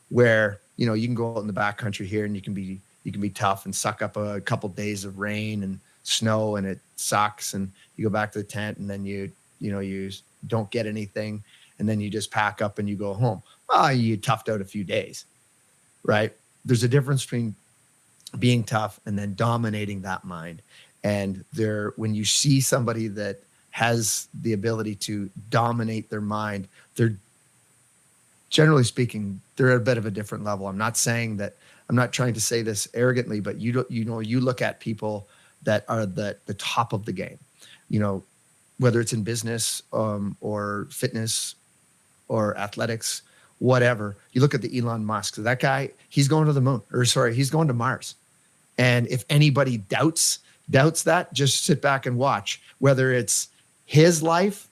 Where, you can go out in the backcountry here and you can be tough and suck up a couple days of rain and snow and it sucks, and you go back to the tent and then you don't get anything, and then you just pack up and you go home. You toughed out a few days, right? There's a difference between being tough and then dominating that mind. And when you see somebody that has the ability to dominate their mind, they're generally speaking, they're at a bit of a different level. I'm not trying to say this arrogantly, but you look at people that are the top of the game, whether it's in business or fitness or athletics, whatever. You look at the Elon Musk, that guy, he's going to the moon, he's going to Mars. And if anybody doubts that, just sit back and watch, whether it's his life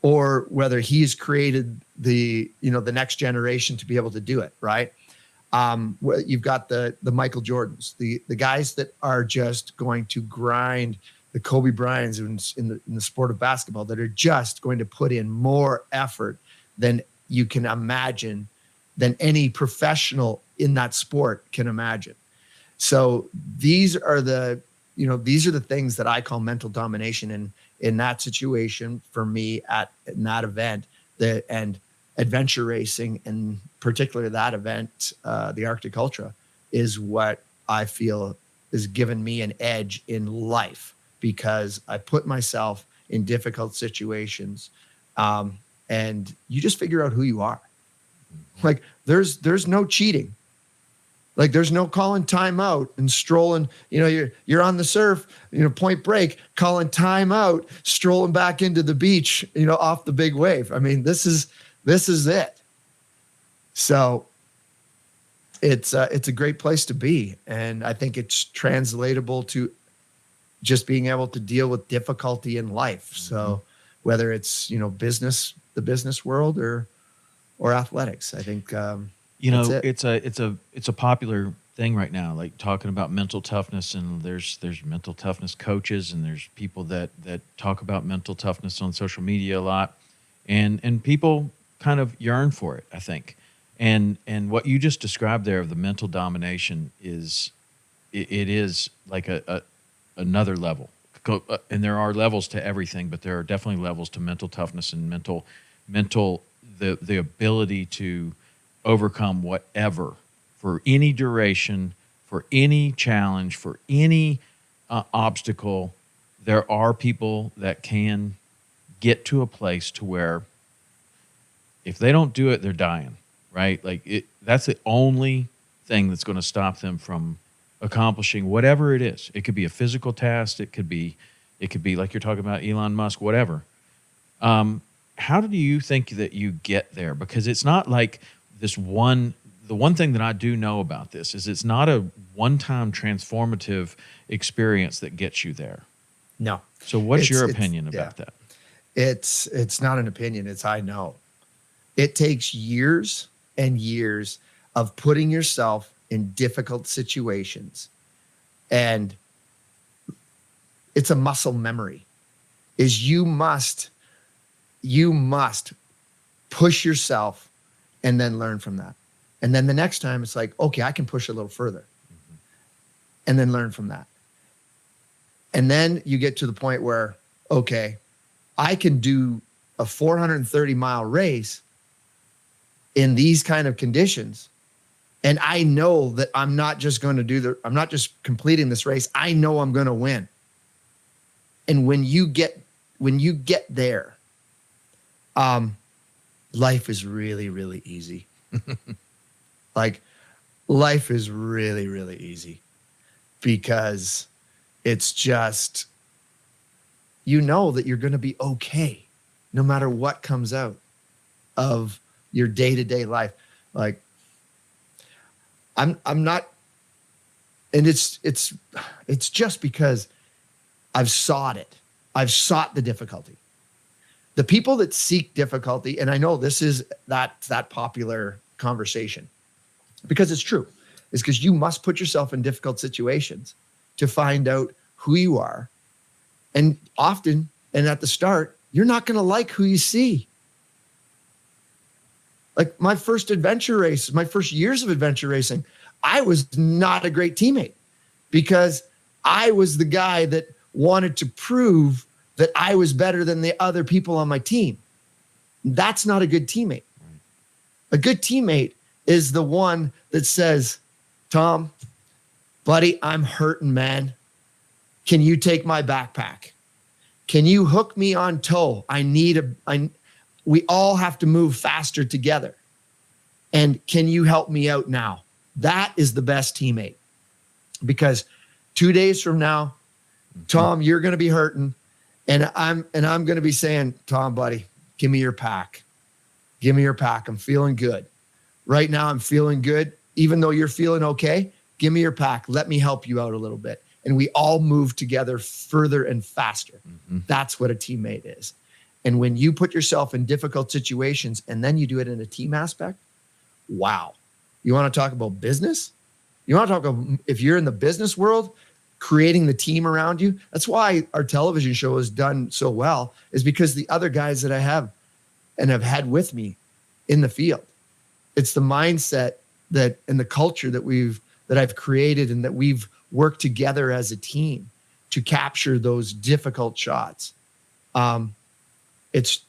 or whether he's created the next generation to be able to do it, right? You've got the Michael Jordans, the guys that are just going to grind, the Kobe Bryants in the sport of basketball, that are just going to put in more effort than you can imagine, than any professional in that sport can imagine. So these are the things that I call mental domination in that situation for me in that event, and adventure racing, and particularly that event, the Arctic Ultra, is what I feel has given me an edge in life, because I put myself in difficult situations, and you just figure out who you are. Like there's no cheating. Like there's no calling timeout and strolling, you're on the surf, point break, calling timeout, strolling back into the beach, off the big wave. I mean, this is it. So it's a great place to be. And I think it's translatable to just being able to deal with difficulty in life. So whether it's, the business world or athletics, I think, it's a popular thing right now, like talking about mental toughness, and there's mental toughness coaches, and there's people that talk about mental toughness on social media a lot, and people kind of yearn for it, I think. And what you just described there of the mental domination is like another level. And there are levels to everything, but there are definitely levels to mental toughness and mental the ability to overcome whatever, for any duration, for any challenge, for any obstacle. There are people that can get to a place to where if they don't do it, they're dying, right? That's the only thing that's going to stop them from accomplishing whatever it is. It could be a physical task. It could be like you're talking about Elon Musk, whatever. How do you think that you get there? Because it's not like the one thing that I do know about this is it's not a one-time transformative experience that gets you there. No. So what's your opinion about that? It's not an opinion. It's, I know. It takes years and years of putting yourself in difficult situations. And it's a muscle memory. You must push yourself and then learn from that. And then the next time it's like, okay, I can push a little further, and then learn from that. And then you get to the point where, okay, I can do a 430-mile race in these kind of conditions. And I know that I'm not just completing this race. I know I'm going to win. And when you get there, life is really, really easy. Like, life is really, really easy, because it's just, that you're going to be okay no matter what comes out of your day-to-day life. Like, I'm not, and it's just because I've sought it. I've sought the difficulty. The people that seek difficulty, and I know this is that popular conversation, because it's true, is because you must put yourself in difficult situations to find out who you are. And often, and at the start, you're not going to like who you see. Like my first adventure race, my first years of adventure racing, I was not a great teammate, because I was the guy that wanted to prove that I was better than the other people on my team. That's not a good teammate. A good teammate is the one that says, Tom, buddy, I'm hurting, man. Can you take my backpack? can you hook me on tow? We all have to move faster together. And can you help me out now? That is the best teammate. Because 2 days from now, Tom, you're going to be hurting. And I'm going to be saying, Tom, buddy, give me your pack. Give me your pack. I'm feeling good. Right now, I'm feeling good. Even though you're feeling okay, give me your pack. Let me help you out a little bit. And we all move together further and faster. Mm-hmm. That's what a teammate is. And when you put yourself in difficult situations and then you do it in a team aspect, wow. You want to talk about business? You want to talk about, if you're in the business world, creating the team around you. That's why our television show has done so well, is because the other guys that I have and have had with me in the field, it's the mindset that and the culture that I've created and that we've worked together as a team to capture those difficult shots. It's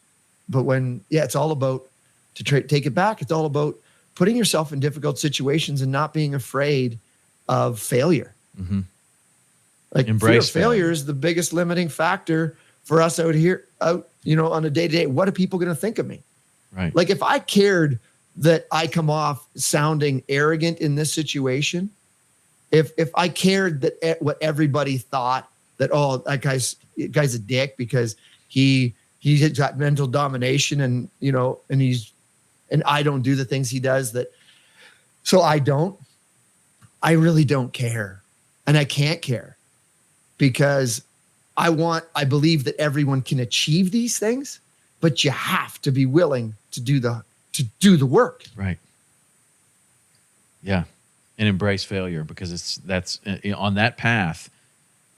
all about, to take it back, it's all about putting yourself in difficult situations and not being afraid of failure. Mm-hmm. Like, embrace failure is the biggest limiting factor for us out here, on a day-to-day. What are people going to think of me? Right. Like, if I cared that I come off sounding arrogant in this situation, if I cared that what everybody thought that, oh, that guy's a dick because he's got mental domination and I don't do the things he does so I really don't care. And I can't care because I believe that everyone can achieve these things, but you have to be willing to do the work. Right. Yeah. And embrace failure, because that's on that path.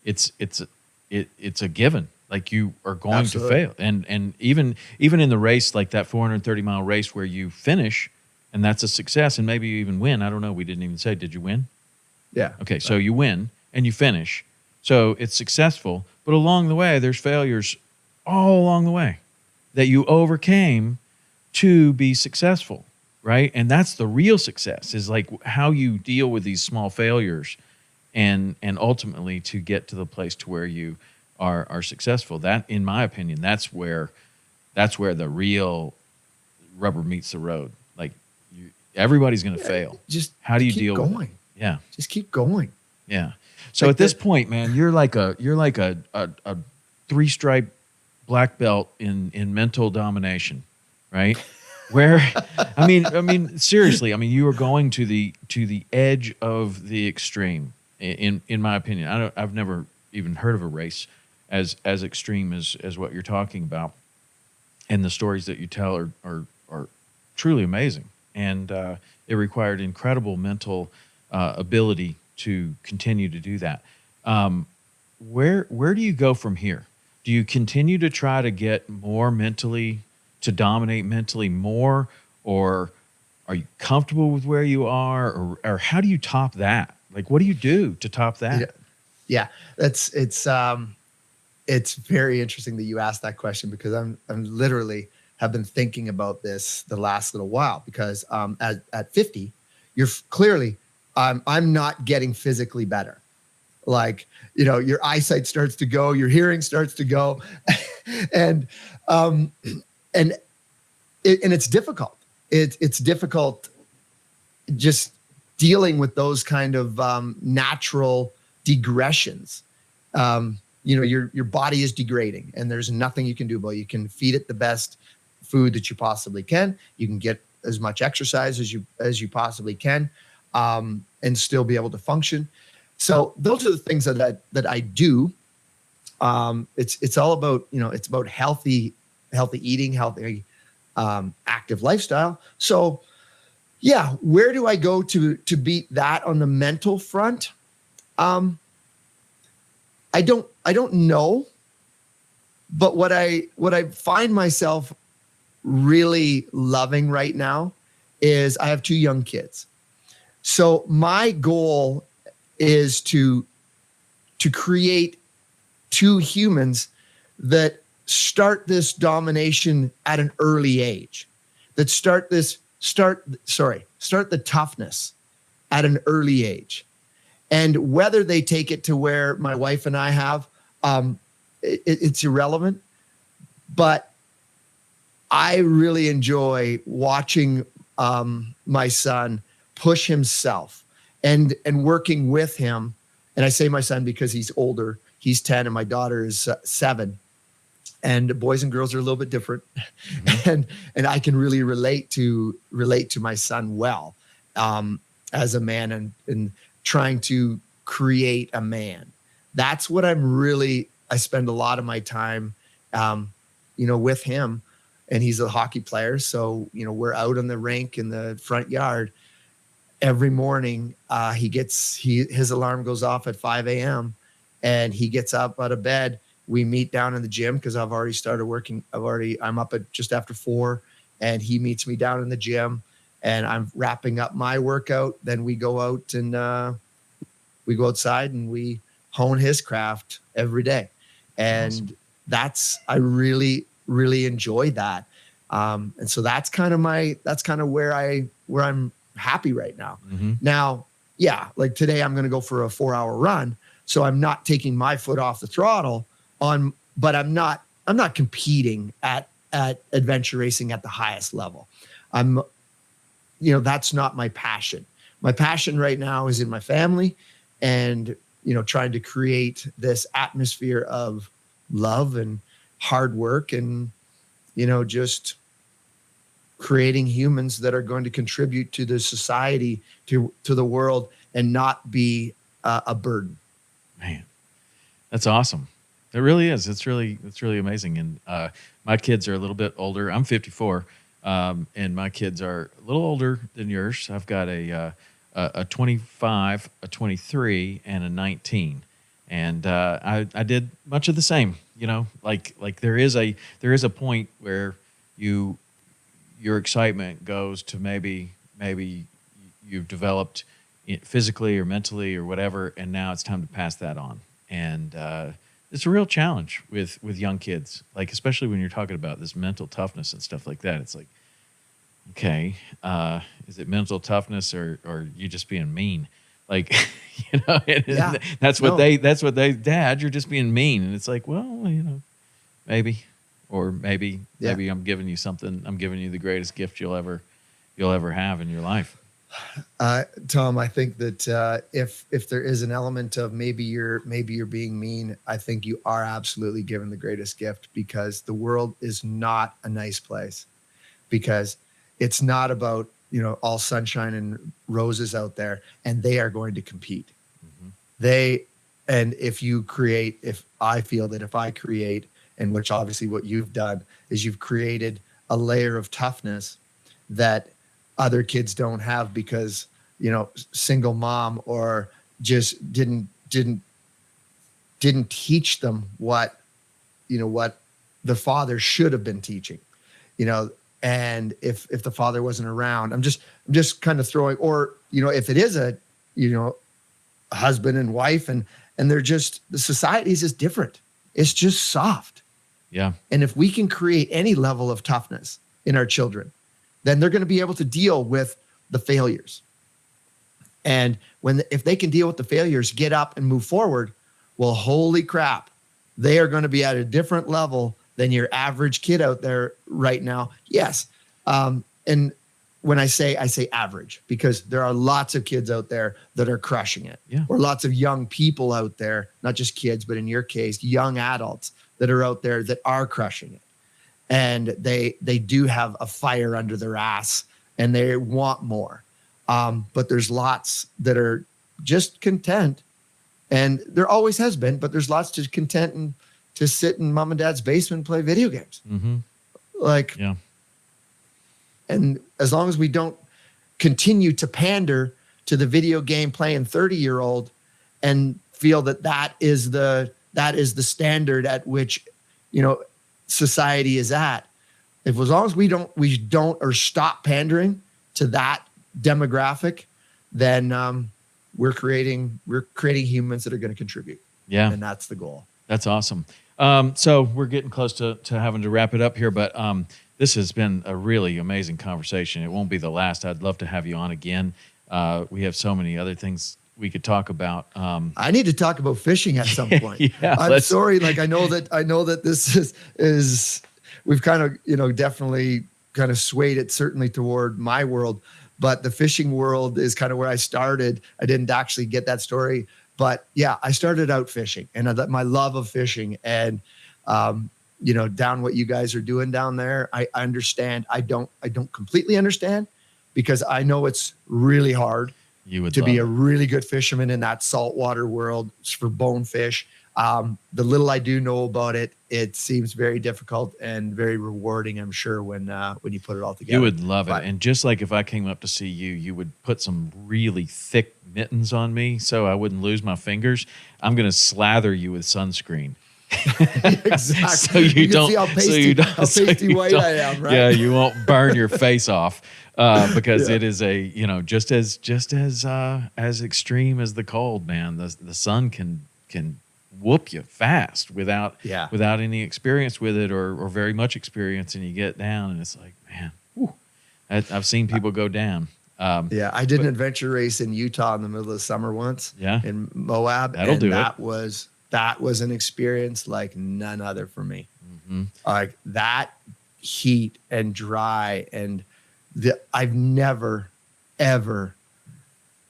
It's a given. Like, you are going Absolutely. To fail. And even in the race, like that 430-mile race where you finish and that's a success and maybe you even win. I don't know. We didn't even say, did you win? Yeah. Okay. So you win and you finish. So it's successful, but along the way, there's failures all along the way that you overcame to be successful. Right. And that's the real success, is like how you deal with these small failures and ultimately to get to the place to where you are successful. That, in my opinion, that's where the real rubber meets the road. Like, everybody's going to fail. Just how do you keep deal going. with it? Yeah. Just keep going. Yeah. So like, at this point, man, you're like a 3-stripe black belt in mental domination, right? Where, I mean, seriously, you are going to the edge of the extreme. In my opinion, I've never even heard of a race as extreme as what you're talking about, and the stories that you tell are truly amazing. And it required incredible mental ability to continue to do that. Where do you go from here? Do you continue to try to get more mentally, to dominate mentally more, or are you comfortable with where you are, or how do you top that? Like, what do you do to top that? Yeah. It's very interesting that you asked that question, because I'm literally have been thinking about this the last little while, because at 50, you're clearly, I'm not getting physically better. Like, your eyesight starts to go, your hearing starts to go, and it's difficult. It's difficult just dealing with those kind of natural digressions. Your body is degrading, and there's nothing you can do about it. You can feed it the best food that you possibly can. You can get as much exercise as you possibly can, and still be able to function. So those are the things that I do. It's all about, it's about healthy eating, healthy, active lifestyle. So yeah, where do I go to beat that on the mental front? I don't know, but what I find myself really loving right now is I have 2 young kids. So my goal is to create 2 humans that start this domination at an early age, that start the toughness at an early age. And whether they take it to where my wife and I have, it's irrelevant. But I really enjoy watching my son push himself and working with him. And I say my son because he's older. He's 10 and my daughter is 7. And boys and girls are a little bit different. Mm-hmm. And I can really relate to my son well as a man and trying to create a man. That's what I spend a lot of my time, with him. And he's a hockey player. So, we're out on the rink in the front yard every morning. His alarm goes off at 5 a.m. and he gets up out of bed. We meet down in the gym because I've already started working. I'm up at just after 4 and he meets me down in the gym and I'm wrapping up my workout. Then we go out and we go outside and we hone his craft every day. And awesome. I really, really enjoy that. And so that's kind of where I'm happy right now. Mm-hmm. Now, yeah, like today I'm going to go for a 4-hour run. So I'm not taking my foot off the throttle but I'm not competing at adventure racing at the highest level. That's not my passion. My passion right now is in my family and, trying to create this atmosphere of love and hard work and, just creating humans that are going to contribute to the society, to the world and not be a burden. Man, that's awesome. It really is. It's really amazing. And my kids are a little bit older. I'm 54, and my kids are a little older than yours. I've got a 25, a 23, and a 19. And I did much of the same. Like there is a point where your excitement goes to maybe you've developed physically or mentally or whatever, and now it's time to pass that on. And it's a real challenge with young kids, like especially when you're talking about this mental toughness and stuff like that. It's like, okay, is it mental toughness or you just being mean? Like, Yeah. that's what Dad, you're just being mean. And it's like, well, maybe I'm giving you something. I'm giving you the greatest gift you'll ever have in your life. Tom, I think that if there is an element of maybe you're being mean, I think you are absolutely given the greatest gift, because the world is not a nice place, because it's not about all sunshine and roses out there, and they are going to compete. Mm-hmm. If I feel that if I create, and which obviously what you've done is you've created a layer of toughness that other kids don't have because, single mom or just didn't teach them what the father should have been teaching, and if the father wasn't around, I'm just kind of throwing, or, if it is a husband and wife and they're just, the society is just different. It's just soft. Yeah. And if we can create any level of toughness in our children, then they're going to be able to deal with the failures. And if they can deal with the failures, get up and move forward, well, holy crap, they are going to be at a different level than your average kid out there right now. Yes. And when I say average, because there are lots of kids out there that are crushing it. Yeah. Or lots of young people out there, not just kids, but in your case, young adults that are out there that are crushing it. And they do have a fire under their ass and they want more. But there's lots that are just content, and there always has been, but there's lots to content and to sit in mom and dad's basement and play video games. Mm-hmm. Yeah. And as long as we don't continue to pander to the video game playing 30-year-old and feel that is the standard at which, society is at. As long as we don't or stop pandering to that demographic, then we're creating humans that are going to contribute. Yeah. And that's the goal. That's awesome. So we're getting close to having to wrap it up here, but this has been a really amazing conversation. It won't be the last. I'd love to have you on again. We have so many other things we could talk about. I need to talk about fishing at some point. Yeah, I'm sorry. Like I know that this is we've kind of, definitely kind of swayed it certainly toward my world, but the fishing world is kind of where I started. I didn't actually get that story, but yeah, I started out fishing and my love of fishing and, down what you guys are doing down there. I understand. I don't completely understand because I know it's really hard to be a really good fisherman in that saltwater world for bonefish. The little I do know about it, it seems very difficult and very rewarding, I'm sure, when you put it all together. You would love it. And just like if I came up to see you, you would put some really thick mittens on me so I wouldn't lose my fingers. I'm going to slather you with sunscreen. Exactly. So you don't see how pasty white I am, right? Yeah, you won't burn your face off because it is just as extreme as the cold, man. The sun can whoop you fast without any experience with it or very much experience, and you get down and it's like, man, whew. I've seen people go down. I did an adventure race in Utah in the middle of the summer once. Yeah, in Moab. That was an experience like none other for me. Mm-hmm. Like that heat and dry and I've never ever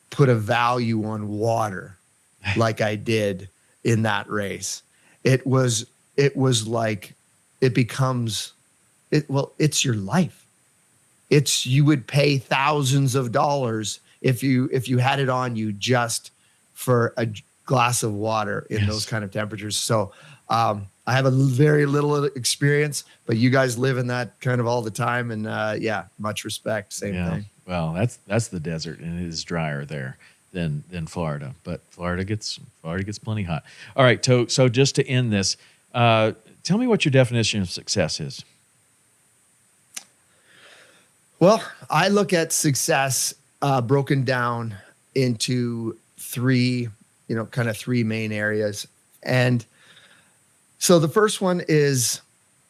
put a value on water like I did in that race. It was like it's your life. You would pay thousands of dollars if you had it on you just for a glass of water in those kind of temperatures. So I have a very little experience, but you guys live in that kind of all the time. And much respect. Same thing. Well, that's the desert, and it is drier there than Florida, but Florida gets plenty hot. All right. So just to end this, tell me what your definition of success is. Well, I look at success broken down into three main areas. And so the first one is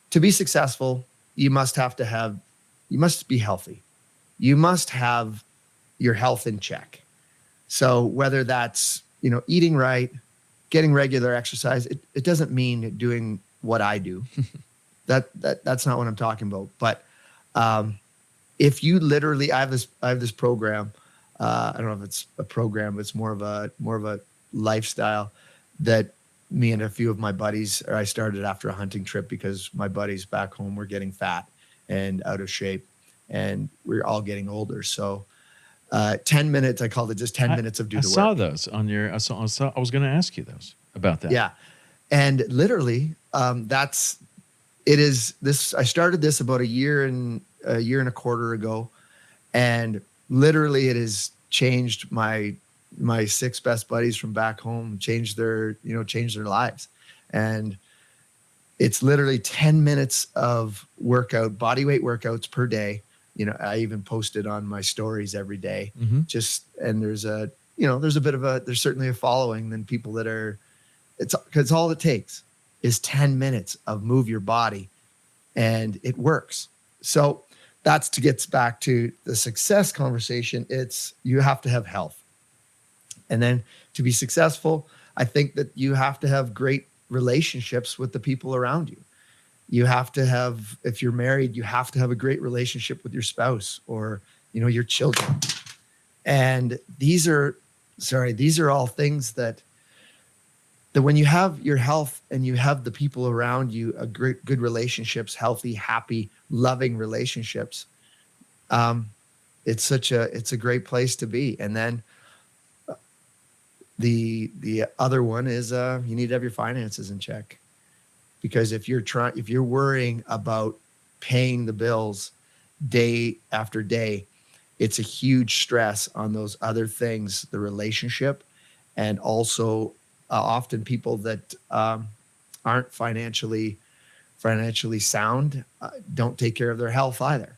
to be successful, you must be healthy. You must have your health in check. So whether that's, eating right, getting regular exercise, it doesn't mean doing what I do. That's not what I'm talking about. But if you literally, I have this program. I don't know if it's a program, but it's more of a lifestyle that me and a few of my buddies, I started after a hunting trip because my buddies back home were getting fat and out of shape and we're all getting older. So 10 minutes, I called it just 10 minutes of do the work. I saw those on your, I was going to ask you about that. Yeah. And literally I started this about a year and a quarter ago. And literally it has changed my 6 best buddies from back home, changed their lives. And it's literally 10 minutes of workout, body weight workouts per day. I even post it on my stories every day. Mm-hmm. And there's certainly a following than people that are, because all it takes is 10 minutes of move your body and it works. So that's to get back to the success conversation. You have to have health. And then to be successful, I think that you have to have great relationships with the people around you. You have to have, if you're married, you have to have a great relationship with your spouse or, your children. And these are all things that when you have your health and you have the people around you, good relationships, healthy, happy, loving relationships, it's a great place to be. And then the other one is you need to have your finances in check, because if you're worrying about paying the bills day after day, it's a huge stress on those other things, the relationship, and also often people that aren't financially sound don't take care of their health either.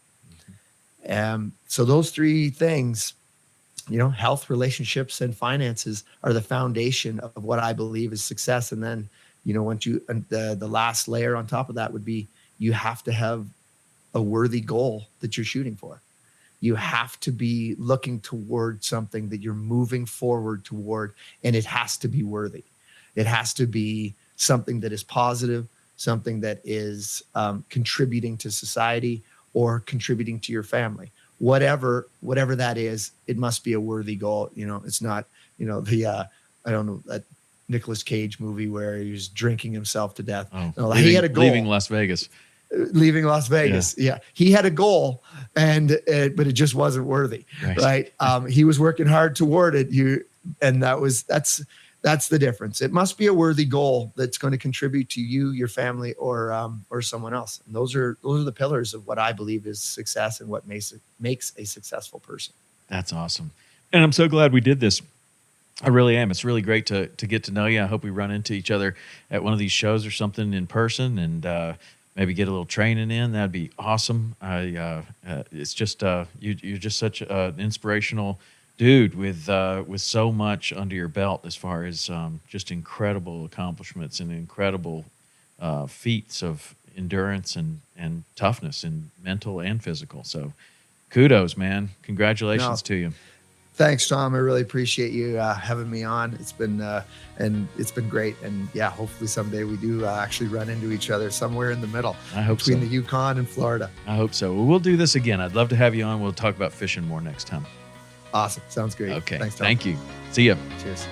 So those 3 things, health, relationships, and finances are the foundation of what I believe is success. And then, once the last layer on top of that would be, you have to have a worthy goal that you're shooting for. You have to be looking toward something that you're moving forward toward, and it has to be worthy. It has to be something that is positive, something that is contributing to society or contributing to your family. Whatever that is, it must be a worthy goal. It's not, I don't know, that Nicolas Cage movie where he was drinking himself to death. He had a goal. Leaving Las Vegas. Yeah. He had a goal, but it just wasn't worthy, right? He was working hard toward it. And that's the difference. It must be a worthy goal that's going to contribute to you, your family, or someone else. And those are the pillars of what I believe is success and what makes a successful person. That's awesome. And I'm so glad we did this. I really am. It's really great to get to know you. I hope we run into each other at one of these shows or something in person, and maybe get a little training in. That'd be awesome. It's just you're just such an inspirational dude with so much under your belt as far as just incredible accomplishments and incredible feats of endurance and toughness, and mental and physical. So kudos, man. Congratulations to you. Thanks, Tom. I really appreciate you having me on. It's been great. And yeah, hopefully someday we do actually run into each other somewhere in the middle. I hope between so. the Yukon and Florida. I hope so. Well, we'll do this again. I'd love to have you on. We'll talk about fishing more next time. Awesome. Sounds great. Okay. Thanks, Tom. Thank you. See ya. Cheers.